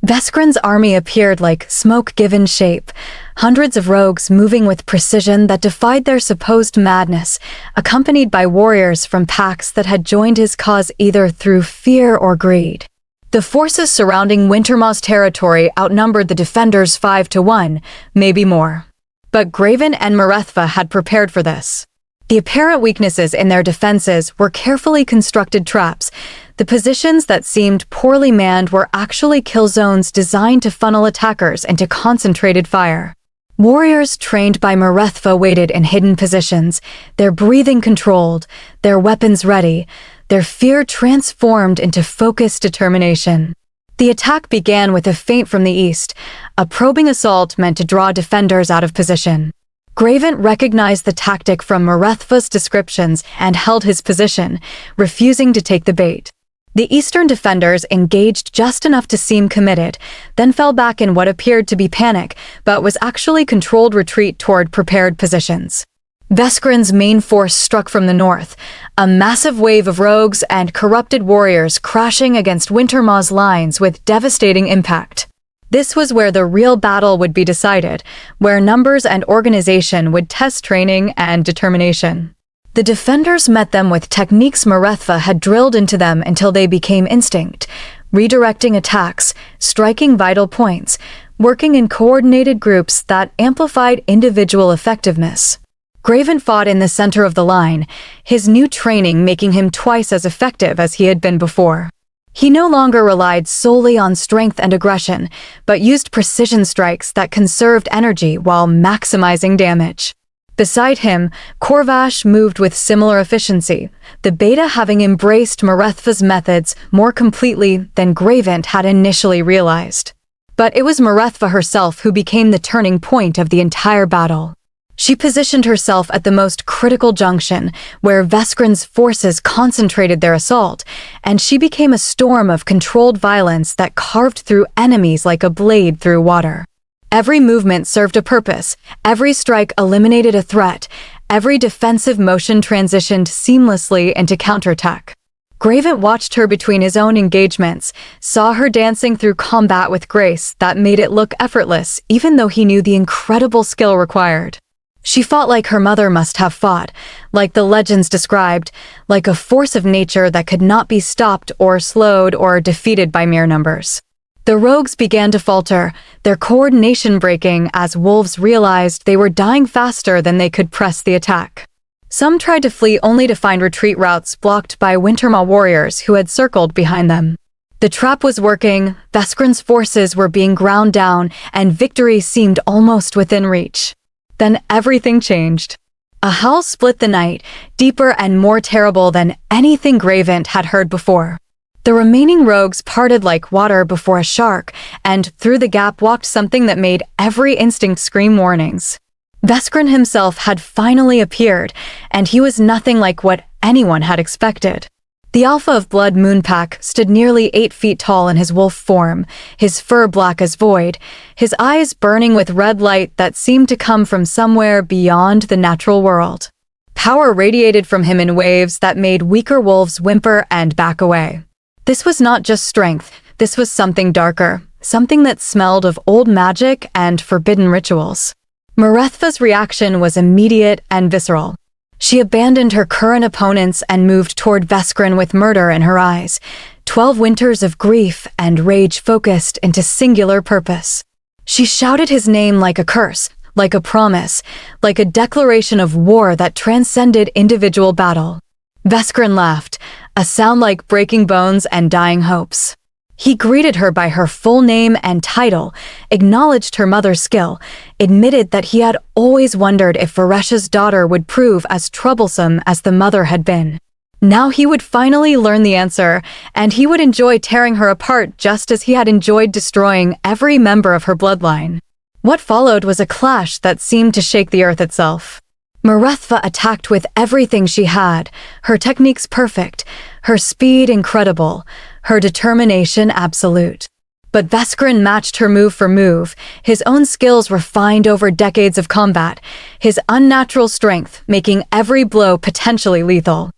Vascren's army appeared like smoke given shape, hundreds of rogues moving with precision that defied their supposed madness, accompanied by warriors from packs that had joined his cause either through fear or greed. The forces surrounding Wintermaw's territory outnumbered the defenders 5-1, maybe more. But Graven and Mirethva had prepared for this. The apparent weaknesses in their defenses were carefully constructed traps. The positions that seemed poorly manned were actually kill zones designed to funnel attackers into concentrated fire. Warriors trained by Mirethva waited in hidden positions, their breathing controlled, their weapons ready, their fear transformed into focused determination. The attack began with a feint from the east, a probing assault meant to draw defenders out of position. Graven recognized the tactic from Mirethva's descriptions and held his position, refusing to take the bait. The eastern defenders engaged just enough to seem committed, then fell back in what appeared to be panic, but was actually controlled retreat toward prepared positions. Vascren's main force struck from the north, a massive wave of rogues and corrupted warriors crashing against Wintermaw's lines with devastating impact. This was where the real battle would be decided, where numbers and organization would test training and determination. The defenders met them with techniques Mirethva had drilled into them until they became instinct, redirecting attacks, striking vital points, working in coordinated groups that amplified individual effectiveness. Graven fought in the center of the line, his new training making him twice as effective as he had been before. He no longer relied solely on strength and aggression, but used precision strikes that conserved energy while maximizing damage. Beside him, Corvash moved with similar efficiency, the beta having embraced Mirethva's methods more completely than Graven had initially realized. But it was Mirethva herself who became the turning point of the entire battle. She positioned herself at the most critical junction, where Vascren's forces concentrated their assault, and she became a storm of controlled violence that carved through enemies like a blade through water. Every movement served a purpose, every strike eliminated a threat, every defensive motion transitioned seamlessly into counterattack. Graven watched her between his own engagements, saw her dancing through combat with grace that made it look effortless, even though he knew the incredible skill required. She fought like her mother must have fought, like the legends described, like a force of nature that could not be stopped or slowed or defeated by mere numbers. The rogues began to falter, their coordination breaking as wolves realized they were dying faster than they could press the attack. Some tried to flee only to find retreat routes blocked by Wintermaw warriors who had circled behind them. The trap was working, Vascren's forces were being ground down, and victory seemed almost within reach. Then everything changed. A howl split the night, deeper and more terrible than anything Graven had heard before. The remaining rogues parted like water before a shark, and through the gap walked something that made every instinct scream warnings. Vascrren himself had finally appeared, and he was nothing like what anyone had expected. The Alpha of Blood Moonpack stood nearly 8 feet tall in his wolf form, his fur black as void, his eyes burning with red light that seemed to come from somewhere beyond the natural world. Power radiated from him in waves that made weaker wolves whimper and back away. This was not just strength, this was something darker, something that smelled of old magic and forbidden rituals. Mirethva's reaction was immediate and visceral. She abandoned her current opponents and moved toward Vascrren with murder in her eyes, 12 winters of grief and rage focused into singular purpose. She shouted his name like a curse, like a promise, like a declaration of war that transcended individual battle. Vascrren laughed, a sound like breaking bones and dying hopes. He greeted her by her full name and title, acknowledged her mother's skill, admitted that he had always wondered if Varesh's daughter would prove as troublesome as the mother had been. Now he would finally learn the answer, and he would enjoy tearing her apart just as he had enjoyed destroying every member of her bloodline. What followed was a clash that seemed to shake the earth itself. Mirethva attacked with everything she had, her techniques perfect, her speed incredible, her determination absolute. But Vascrren matched her move for move, his own skills refined over decades of combat, his unnatural strength making every blow potentially lethal.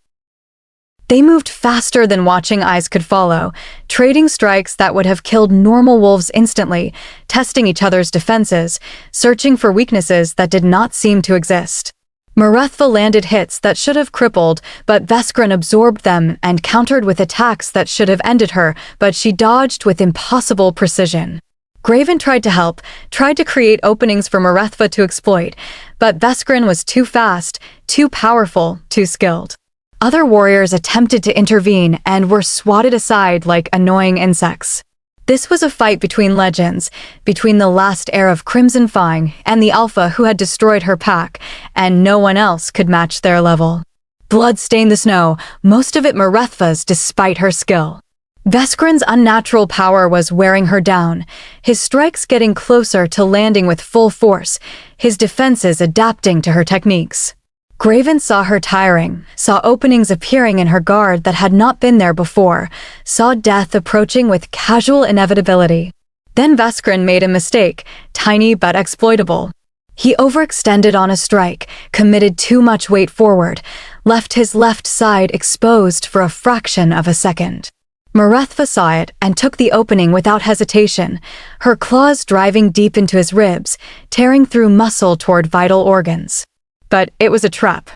They moved faster than watching eyes could follow, trading strikes that would have killed normal wolves instantly, testing each other's defenses, searching for weaknesses that did not seem to exist. Mirethva landed hits that should have crippled, but Vascrren absorbed them and countered with attacks that should have ended her, but she dodged with impossible precision. Graven tried to help, tried to create openings for Mirethva to exploit, but Vascrren was too fast, too powerful, too skilled. Other warriors attempted to intervene and were swatted aside like annoying insects. This was a fight between legends, between the last heir of Crimson Fang and the Alpha who had destroyed her pack, and no one else could match their level. Blood stained the snow, most of it Mirethva's despite her skill. Vascren's unnatural power was wearing her down, his strikes getting closer to landing with full force, his defenses adapting to her techniques. Graven saw her tiring, saw openings appearing in her guard that had not been there before, saw death approaching with casual inevitability. Then Vascrren made a mistake, tiny but exploitable. He overextended on a strike, committed too much weight forward, left his left side exposed for a fraction of a second. Mirethva saw it and took the opening without hesitation, her claws driving deep into his ribs, tearing through muscle toward vital organs. But it was a trap.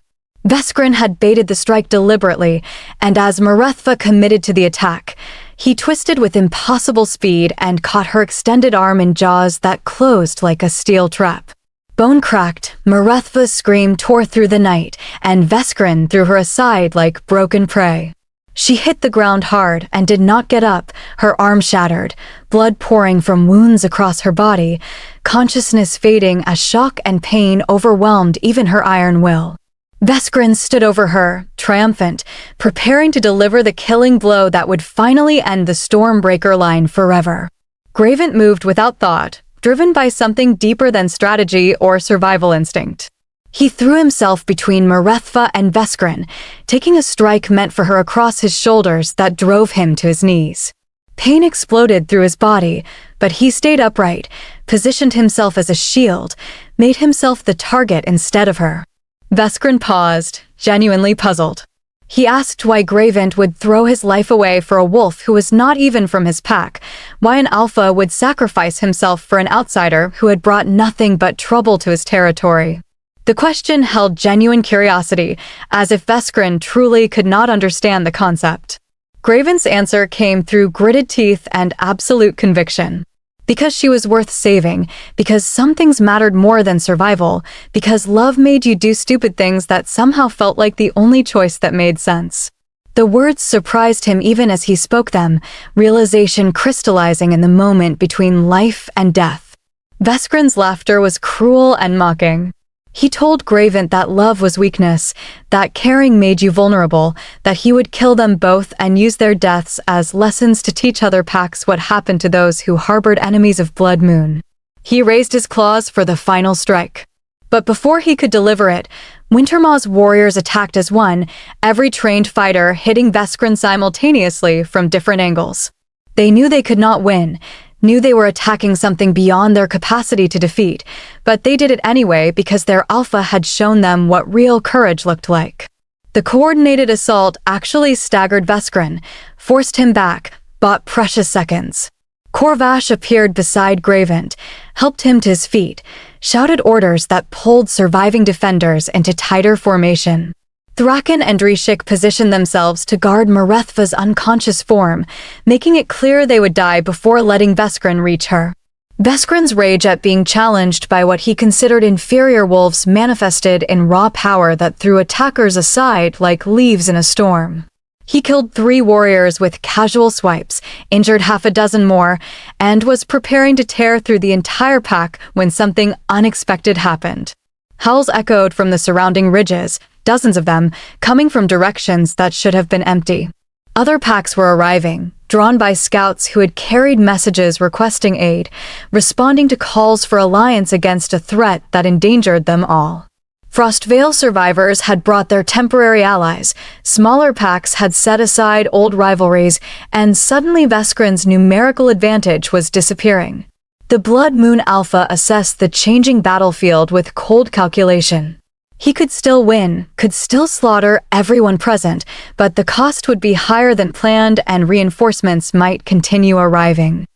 Vascrren had baited the strike deliberately, and as Mirethva committed to the attack, he twisted with impossible speed and caught her extended arm in jaws that closed like a steel trap. Bone cracked, Mirethva's scream tore through the night, and Vascrren threw her aside like broken prey. She hit the ground hard and did not get up, her arm shattered, blood pouring from wounds across her body, consciousness fading as shock and pain overwhelmed even her iron will. Vascrren stood over her, triumphant, preparing to deliver the killing blow that would finally end the Stormbreaker line forever. Graven moved without thought, driven by something deeper than strategy or survival instinct. He threw himself between Mirethva and Vascrren, taking a strike meant for her across his shoulders that drove him to his knees. Pain exploded through his body, but he stayed upright, positioned himself as a shield, made himself the target instead of her. Vascrren paused, genuinely puzzled. He asked why Graven would throw his life away for a wolf who was not even from his pack, why an alpha would sacrifice himself for an outsider who had brought nothing but trouble to his territory. The question held genuine curiosity, as if Vascrren truly could not understand the concept. Graven's answer came through gritted teeth and absolute conviction. Because she was worth saving, because some things mattered more than survival, because love made you do stupid things that somehow felt like the only choice that made sense. The words surprised him even as he spoke them, realization crystallizing in the moment between life and death. Vascren's laughter was cruel and mocking. He told Graven that love was weakness, that caring made you vulnerable, that he would kill them both and use their deaths as lessons to teach other packs what happened to those who harbored enemies of Blood Moon. He raised his claws for the final strike. But before he could deliver it, Wintermaw's warriors attacked as one, every trained fighter hitting Vascrren simultaneously from different angles. They knew they could not win, knew they were attacking something beyond their capacity to defeat, but they did it anyway because their alpha had shown them what real courage looked like. The coordinated assault actually staggered Vascrren, forced him back, bought precious seconds. Corvash appeared beside Graven, helped him to his feet, shouted orders that pulled surviving defenders into tighter formation. Thraken and Rishik positioned themselves to guard Mirethva's unconscious form, making it clear they would die before letting Vascrren reach her. Vascren's rage at being challenged by what he considered inferior wolves manifested in raw power that threw attackers aside like leaves in a storm. He killed 3 warriors with casual swipes, injured half a dozen more, and was preparing to tear through the entire pack when something unexpected happened. Howls echoed from the surrounding ridges, dozens of them, coming from directions that should have been empty. Other packs were arriving, drawn by scouts who had carried messages requesting aid, responding to calls for alliance against a threat that endangered them all. Frostvale survivors had brought their temporary allies, smaller packs had set aside old rivalries, and suddenly Vascren's numerical advantage was disappearing. The Blood Moon Alpha assessed the changing battlefield with cold calculation. He could still win, could still slaughter everyone present, but the cost would be higher than planned and reinforcements might continue arriving.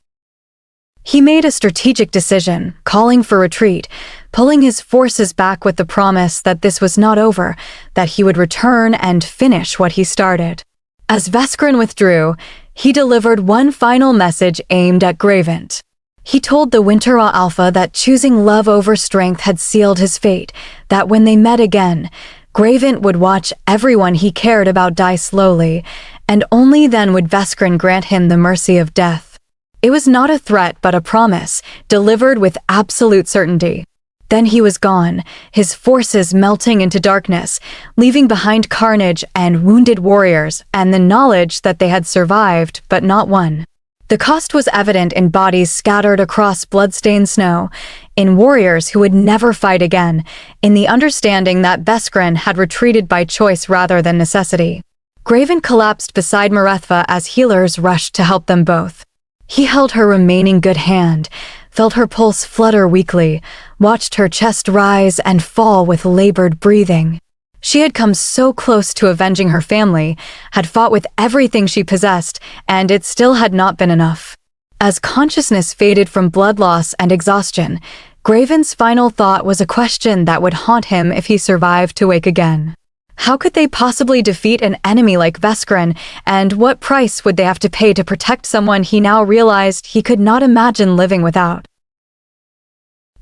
He made a strategic decision, calling for retreat, pulling his forces back with the promise that this was not over, that he would return and finish what he started. As Vascrren withdrew, he delivered one final message aimed at Graven. He told the Wintermaw Alpha that choosing love over strength had sealed his fate, that when they met again, Graven would watch everyone he cared about die slowly, and only then would Vascrren grant him the mercy of death. It was not a threat but a promise, delivered with absolute certainty. Then he was gone, his forces melting into darkness, leaving behind carnage and wounded warriors and the knowledge that they had survived but not won. The cost was evident in bodies scattered across blood-stained snow, in warriors who would never fight again, in the understanding that Vascrren had retreated by choice rather than necessity. Graven collapsed beside Mirethva as healers rushed to help them both. He held her remaining good hand, felt her pulse flutter weakly, watched her chest rise and fall with labored breathing. She had come so close to avenging her family, had fought with everything she possessed, and it still had not been enough. As consciousness faded from blood loss and exhaustion, Graven's final thought was a question that would haunt him if he survived to wake again. How could they possibly defeat an enemy like Vascrren, and what price would they have to pay to protect someone he now realized he could not imagine living without?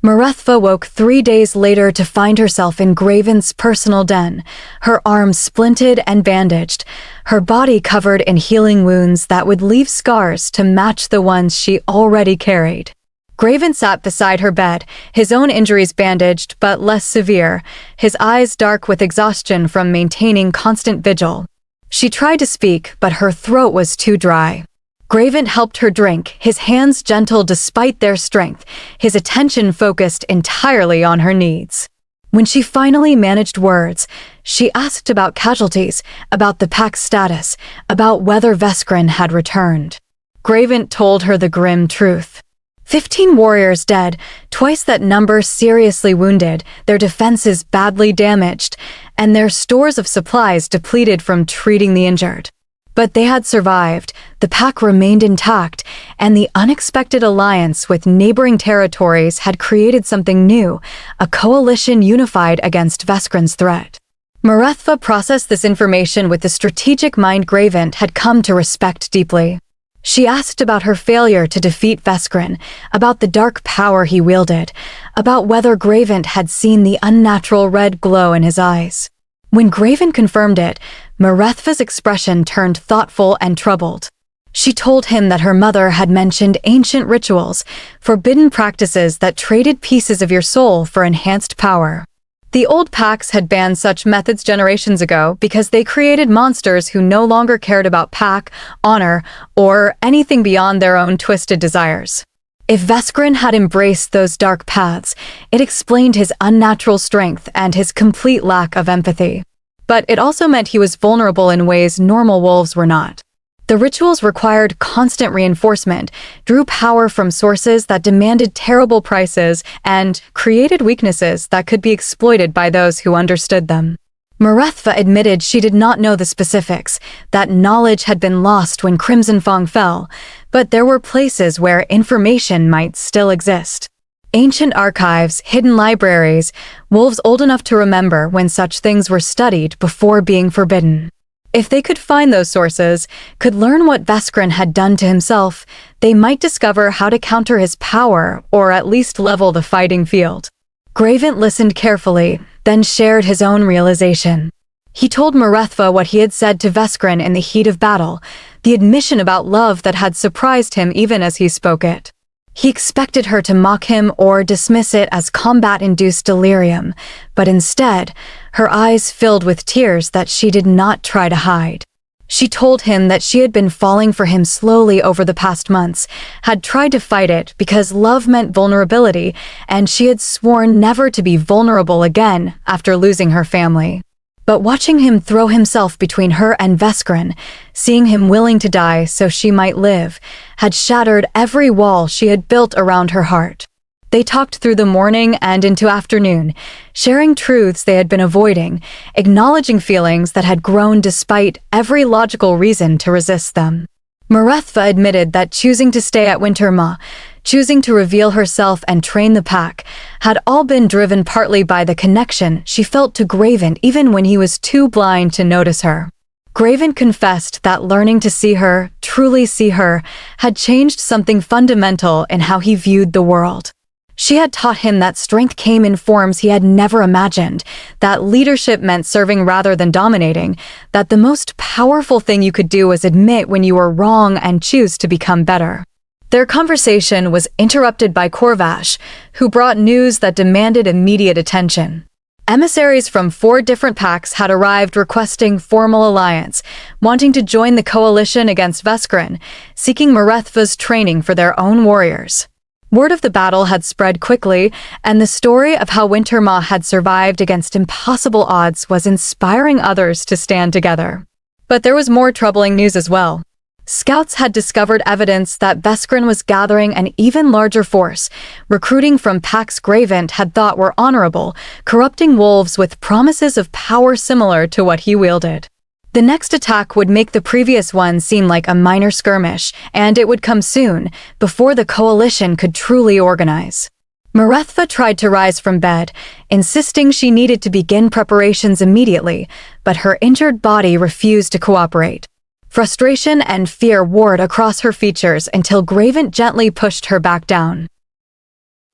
Mirethva woke 3 days later to find herself in Graven's personal den, her arms splinted and bandaged, her body covered in healing wounds that would leave scars to match the ones she already carried. Graven sat beside her bed, his own injuries bandaged but less severe, his eyes dark with exhaustion from maintaining constant vigil. She tried to speak, but her throat was too dry. Graven helped her drink, his hands gentle despite their strength, his attention focused entirely on her needs. When she finally managed words, she asked about casualties, about the pack's status, about whether Vascrren had returned. Graven told her the grim truth. 15 warriors dead, twice that number seriously wounded, their defenses badly damaged, and their stores of supplies depleted from treating the injured. But they had survived, the pack remained intact, and the unexpected alliance with neighboring territories had created something new, a coalition unified against Vascren's threat. Mirethva processed this information with the strategic mind Graven had come to respect deeply. She asked about her failure to defeat Vascrren, about the dark power he wielded, about whether Graven had seen the unnatural red glow in his eyes. When Graven confirmed it, Mirethva's expression turned thoughtful and troubled. She told him that her mother had mentioned ancient rituals, forbidden practices that traded pieces of your soul for enhanced power. The old packs had banned such methods generations ago because they created monsters who no longer cared about pack, honor, or anything beyond their own twisted desires. If Vascrren had embraced those dark paths, it explained his unnatural strength and his complete lack of empathy. But it also meant he was vulnerable in ways normal wolves were not. The rituals required constant reinforcement, drew power from sources that demanded terrible prices, and created weaknesses that could be exploited by those who understood them. Mirethva admitted she did not know the specifics, that knowledge had been lost when Crimson Fang fell, but there were places where information might still exist. Ancient archives, hidden libraries, wolves old enough to remember when such things were studied before being forbidden. If they could find those sources, could learn what Vascrren had done to himself, they might discover how to counter his power or at least level the fighting field. Graven listened carefully, then shared his own realization. He told Mirethva what he had said to Vascrren in the heat of battle, the admission about love that had surprised him even as he spoke it. He expected her to mock him or dismiss it as combat-induced delirium, but instead, her eyes filled with tears that she did not try to hide. She told him that she had been falling for him slowly over the past months, had tried to fight it because love meant vulnerability, and she had sworn never to be vulnerable again after losing her family. But watching him throw himself between her and Vascrren, seeing him willing to die so she might live, had shattered every wall she had built around her heart. They talked through the morning and into afternoon, sharing truths they had been avoiding, acknowledging feelings that had grown despite every logical reason to resist them. Mirethva admitted that choosing to stay at Wintermaw, choosing to reveal herself and train the pack, had all been driven partly by the connection she felt to Graven even when he was too blind to notice her. Graven confessed that learning to see her, truly see her, had changed something fundamental in how he viewed the world. She had taught him that strength came in forms he had never imagined, that leadership meant serving rather than dominating, that the most powerful thing you could do was admit when you were wrong and choose to become better. Their conversation was interrupted by Corvash, who brought news that demanded immediate attention. Emissaries from 4 different packs had arrived requesting formal alliance, wanting to join the coalition against Vascrren, seeking Mirethva's training for their own warriors. Word of the battle had spread quickly, and the story of how Wintermaw had survived against impossible odds was inspiring others to stand together. But there was more troubling news as well. Scouts had discovered evidence that Vascrren was gathering an even larger force, recruiting from packs Gravent had thought were honorable, corrupting wolves with promises of power similar to what he wielded. The next attack would make the previous one seem like a minor skirmish, and it would come soon, before the coalition could truly organize. Mirethva tried to rise from bed, insisting she needed to begin preparations immediately, but her injured body refused to cooperate. Frustration and fear warred across her features until Graven gently pushed her back down.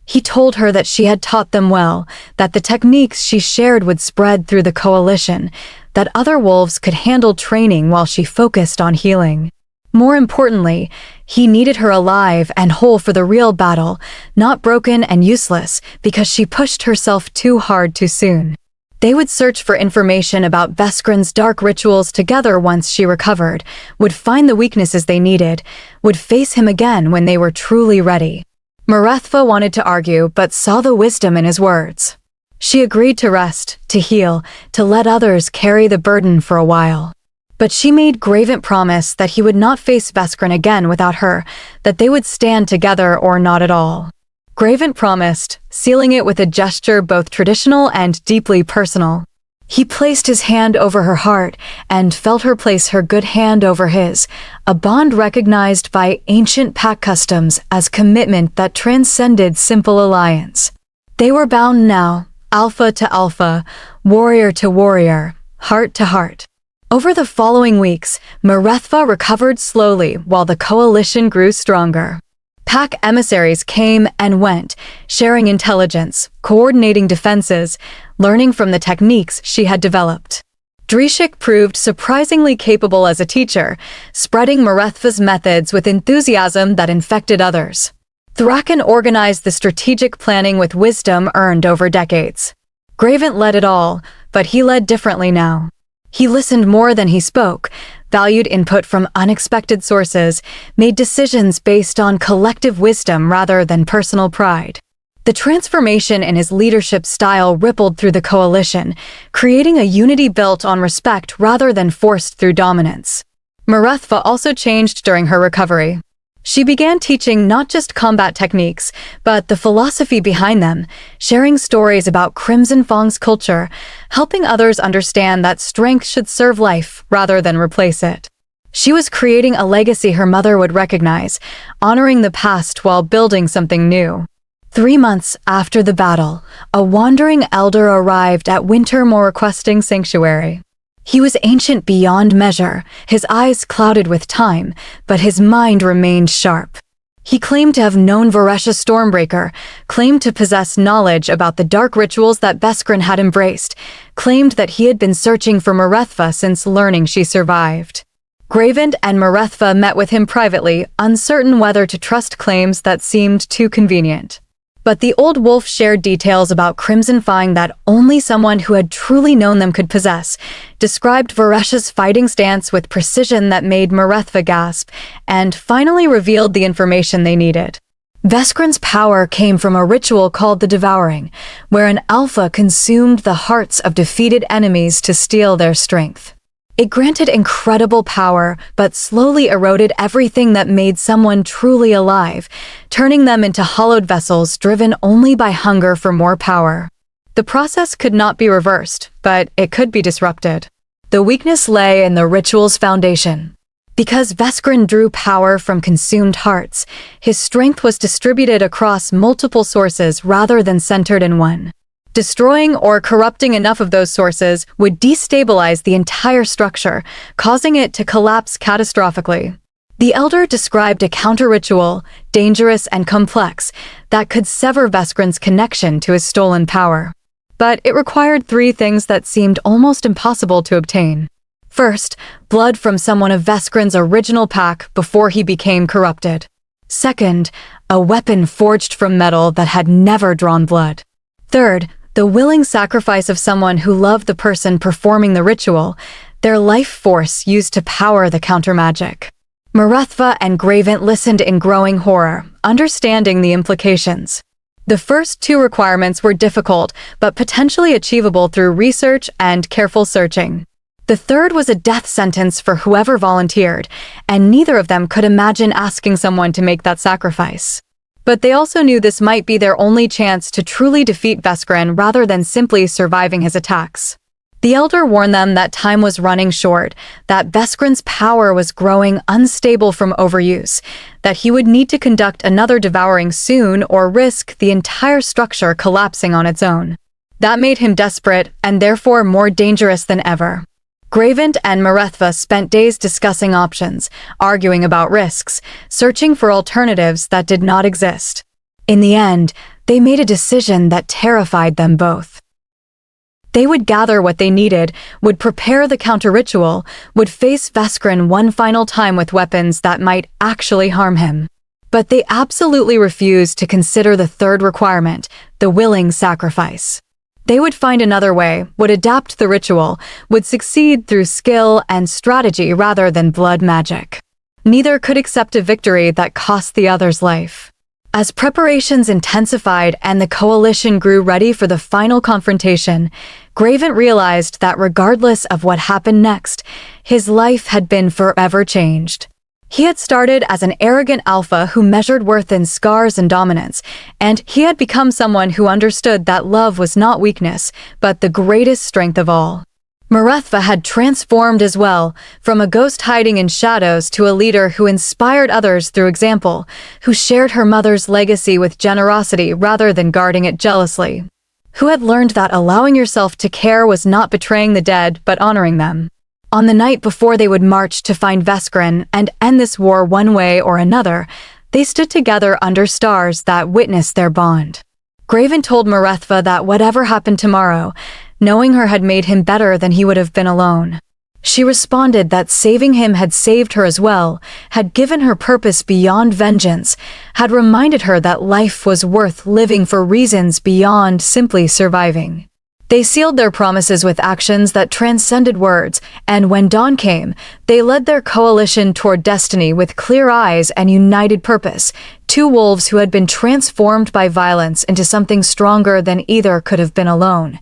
He told her that she had taught them well, that the techniques she shared would spread through the coalition, that other wolves could handle training while she focused on healing. More importantly, he needed her alive and whole for the real battle, not broken and useless because she pushed herself too hard too soon. They would search for information about Vascren's dark rituals together once she recovered, would find the weaknesses they needed, would face him again when they were truly ready. Mirethva wanted to argue but saw the wisdom in his words. She agreed to rest, to heal, to let others carry the burden for a while. But she made Gravent promise that he would not face Vascrren again without her, that they would stand together or not at all. Gravent promised, sealing it with a gesture both traditional and deeply personal. He placed his hand over her heart and felt her place her good hand over his, a bond recognized by ancient pack customs as commitment that transcended simple alliance. They were bound now, alpha to alpha, warrior to warrior, heart to heart. Over the following weeks, Mirethva recovered slowly while the coalition grew stronger. Pack emissaries came and went, sharing intelligence, coordinating defenses, learning from the techniques she had developed. Drishik proved surprisingly capable as a teacher, spreading Mirethva's methods with enthusiasm that infected others. Thraken organized the strategic planning with wisdom earned over decades. Gravent led it all, but he led differently now. He listened more than he spoke, valued input from unexpected sources, made decisions based on collective wisdom rather than personal pride. The transformation in his leadership style rippled through the coalition, creating a unity built on respect rather than forced through dominance. Mirethva also changed during her recovery. She began teaching not just combat techniques, but the philosophy behind them, sharing stories about Crimson Fang's culture, helping others understand that strength should serve life rather than replace it. She was creating a legacy her mother would recognize, honoring the past while building something new. 3 months after the battle, a wandering elder arrived at Wintermaw requesting sanctuary. He was ancient beyond measure, his eyes clouded with time, but his mind remained sharp. He claimed to have known Varesha Stormbreaker, claimed to possess knowledge about the dark rituals that Vascrren had embraced, claimed that he had been searching for Mirethva since learning she survived. Graven and Mirethva met with him privately, uncertain whether to trust claims that seemed too convenient. But the old wolf shared details about Crimson Fang that only someone who had truly known them could possess, described Varesh's fighting stance with precision that made Mirethva gasp, and finally revealed the information they needed. Vascren's power came from a ritual called the Devouring, where an alpha consumed the hearts of defeated enemies to steal their strength. It granted incredible power, but slowly eroded everything that made someone truly alive, turning them into hollowed vessels driven only by hunger for more power. The process could not be reversed, but it could be disrupted. The weakness lay in the ritual's foundation. Because Vascrren drew power from consumed hearts, his strength was distributed across multiple sources rather than centered in one. Destroying or corrupting enough of those sources would destabilize the entire structure, causing it to collapse catastrophically. The Elder described a counter-ritual, dangerous and complex, that could sever Vascren's connection to his stolen power. But it required three things that seemed almost impossible to obtain. First, blood from someone of Vascren's original pack before he became corrupted. Second, a weapon forged from metal that had never drawn blood. Third, the willing sacrifice of someone who loved the person performing the ritual, their life force used to power the counter-magic. Mirethva and Graven listened in growing horror, understanding the implications. The first two requirements were difficult, but potentially achievable through research and careful searching. The third was a death sentence for whoever volunteered, and neither of them could imagine asking someone to make that sacrifice. But they also knew this might be their only chance to truly defeat Vascrren rather than simply surviving his attacks. The Elder warned them that time was running short, that Vascren's power was growing unstable from overuse, that he would need to conduct another devouring soon or risk the entire structure collapsing on its own. That made him desperate and therefore more dangerous than ever. Graven and Mirethva spent days discussing options, arguing about risks, searching for alternatives that did not exist. In the end, they made a decision that terrified them both. They would gather what they needed, would prepare the counter-ritual, would face Vascrren one final time with weapons that might actually harm him. But they absolutely refused to consider the third requirement, the willing sacrifice. They would find another way, would adapt the ritual, would succeed through skill and strategy rather than blood magic. Neither could accept a victory that cost the other's life. As preparations intensified and the coalition grew ready for the final confrontation, Graven realized that regardless of what happened next, his life had been forever changed. He had started as an arrogant alpha who measured worth in scars and dominance, and he had become someone who understood that love was not weakness, but the greatest strength of all. Mirethva had transformed as well, from a ghost hiding in shadows to a leader who inspired others through example, who shared her mother's legacy with generosity rather than guarding it jealously, who had learned that allowing yourself to care was not betraying the dead but honoring them. On the night before they would march to find Vascrren and end this war one way or another, they stood together under stars that witnessed their bond. Graven told Mirethva that whatever happened tomorrow, knowing her had made him better than he would have been alone. She responded that saving him had saved her as well, had given her purpose beyond vengeance, had reminded her that life was worth living for reasons beyond simply surviving. They sealed their promises with actions that transcended words, and when dawn came, they led their coalition toward destiny with clear eyes and united purpose, two wolves who had been transformed by violence into something stronger than either could have been alone,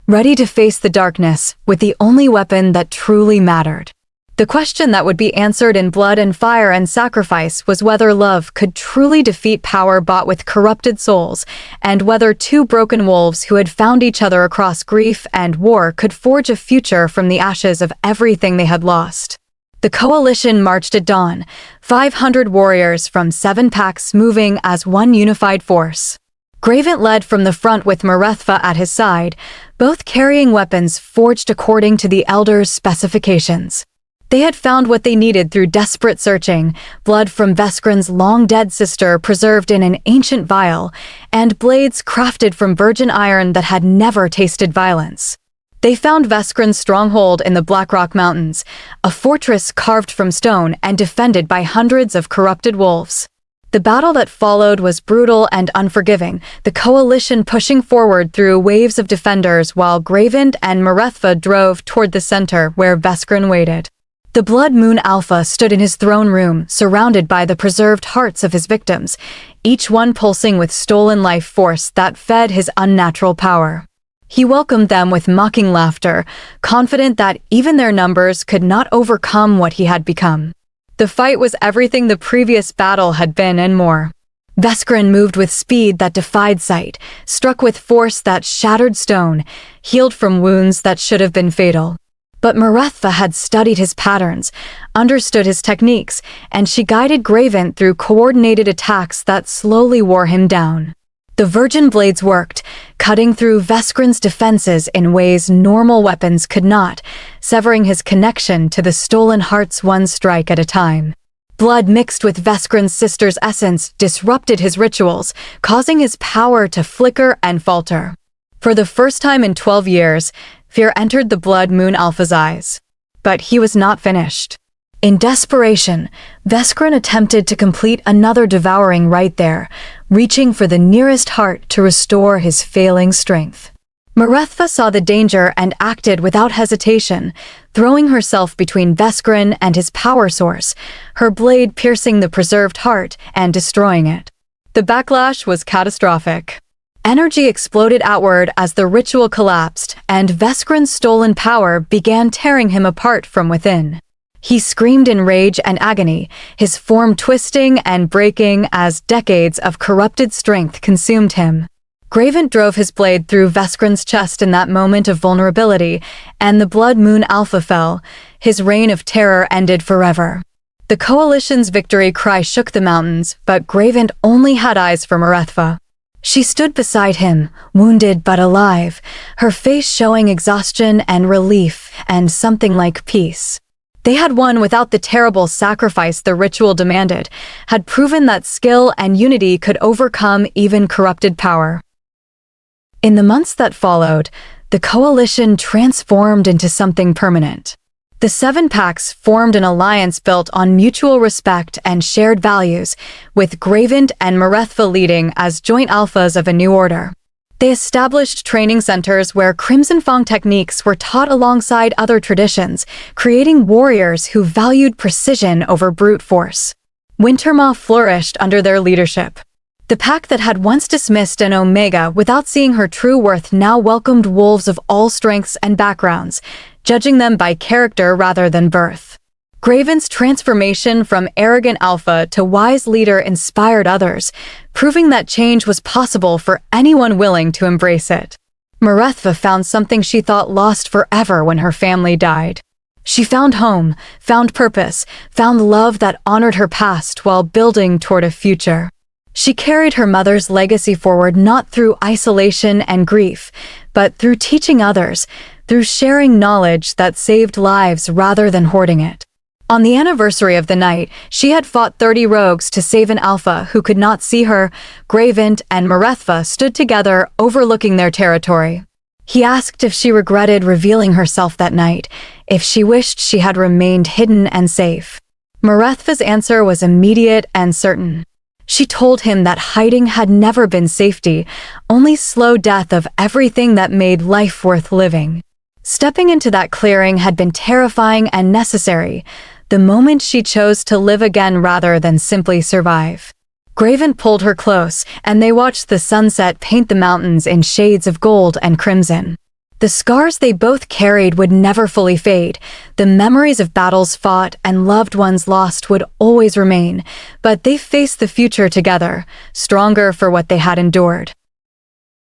ready to face the darkness with the only weapon that truly mattered. The question that would be answered in blood and fire and sacrifice was whether love could truly defeat power bought with corrupted souls, and whether two broken wolves who had found each other across grief and war could forge a future from the ashes of everything they had lost. The coalition marched at dawn, 500 warriors from 7 packs moving as one unified force. Graven led from the front with Mirethva at his side, both carrying weapons forged according to the Elder's specifications. They had found what they needed through desperate searching, blood from Vascren's long-dead sister preserved in an ancient vial, and blades crafted from virgin iron that had never tasted violence. They found Vascren's stronghold in the Blackrock Mountains, a fortress carved from stone and defended by hundreds of corrupted wolves. The battle that followed was brutal and unforgiving, the coalition pushing forward through waves of defenders while Graven and Mirethva drove toward the center where Vascrren waited. The Blood Moon Alpha stood in his throne room, surrounded by the preserved hearts of his victims, each one pulsing with stolen life force that fed his unnatural power. He welcomed them with mocking laughter, confident that even their numbers could not overcome what he had become. The fight was everything the previous battle had been and more. Vascrren moved with speed that defied sight, struck with force that shattered stone, healed from wounds that should have been fatal. But Mirethva had studied his patterns, understood his techniques, and she guided Graven through coordinated attacks that slowly wore him down. The virgin blades worked, cutting through Vascren's defenses in ways normal weapons could not, severing his connection to the stolen hearts one strike at a time. Blood mixed with Vascren's sister's essence disrupted his rituals, causing his power to flicker and falter. For the first time in 12 years, fear entered the Blood Moon Alpha's eyes. But he was not finished. In desperation, Vascrren attempted to complete another devouring right there, reaching for the nearest heart to restore his failing strength. Mirethva saw the danger and acted without hesitation, throwing herself between Vascrren and his power source, her blade piercing the preserved heart and destroying it. The backlash was catastrophic. Energy exploded outward as the ritual collapsed, and Vascren's stolen power began tearing him apart from within. He screamed in rage and agony, his form twisting and breaking as decades of corrupted strength consumed him. Graven drove his blade through Vascren's chest in that moment of vulnerability, and the Blood Moon Alpha fell. His reign of terror ended forever. The Coalition's victory cry shook the mountains, but Graven only had eyes for Mirethva. She stood beside him, wounded but alive, her face showing exhaustion and relief and something like peace. They had won without the terrible sacrifice the ritual demanded, had proven that skill and unity could overcome even corrupted power. In the months that followed, the coalition transformed into something permanent. The 7 packs formed an alliance built on mutual respect and shared values, with Graven and Mirethva leading as joint alphas of a new order. They established training centers where Crimson Fang techniques were taught alongside other traditions, creating warriors who valued precision over brute force. Wintermaw flourished under their leadership. The pack that had once dismissed an Omega without seeing her true worth now welcomed wolves of all strengths and backgrounds, judging them by character rather than birth. Graven's transformation from arrogant alpha to wise leader inspired others, proving that change was possible for anyone willing to embrace it. Mirethva found something she thought lost forever when her family died. She found home, found purpose, found love that honored her past while building toward a future. She carried her mother's legacy forward not through isolation and grief, but through teaching others, through sharing knowledge that saved lives rather than hoarding it. On the anniversary of the night, she had fought 30 rogues to save an alpha who could not see her. Graven and Mirethva stood together, overlooking their territory. He asked if she regretted revealing herself that night, if she wished she had remained hidden and safe. Mirethva's answer was immediate and certain. She told him that hiding had never been safety, only slow death of everything that made life worth living. Stepping into that clearing had been terrifying and necessary, the moment she chose to live again rather than simply survive. Graven pulled her close, and they watched the sunset paint the mountains in shades of gold and crimson. The scars they both carried would never fully fade. The memories of battles fought and loved ones lost would always remain, but they faced the future together, stronger for what they had endured.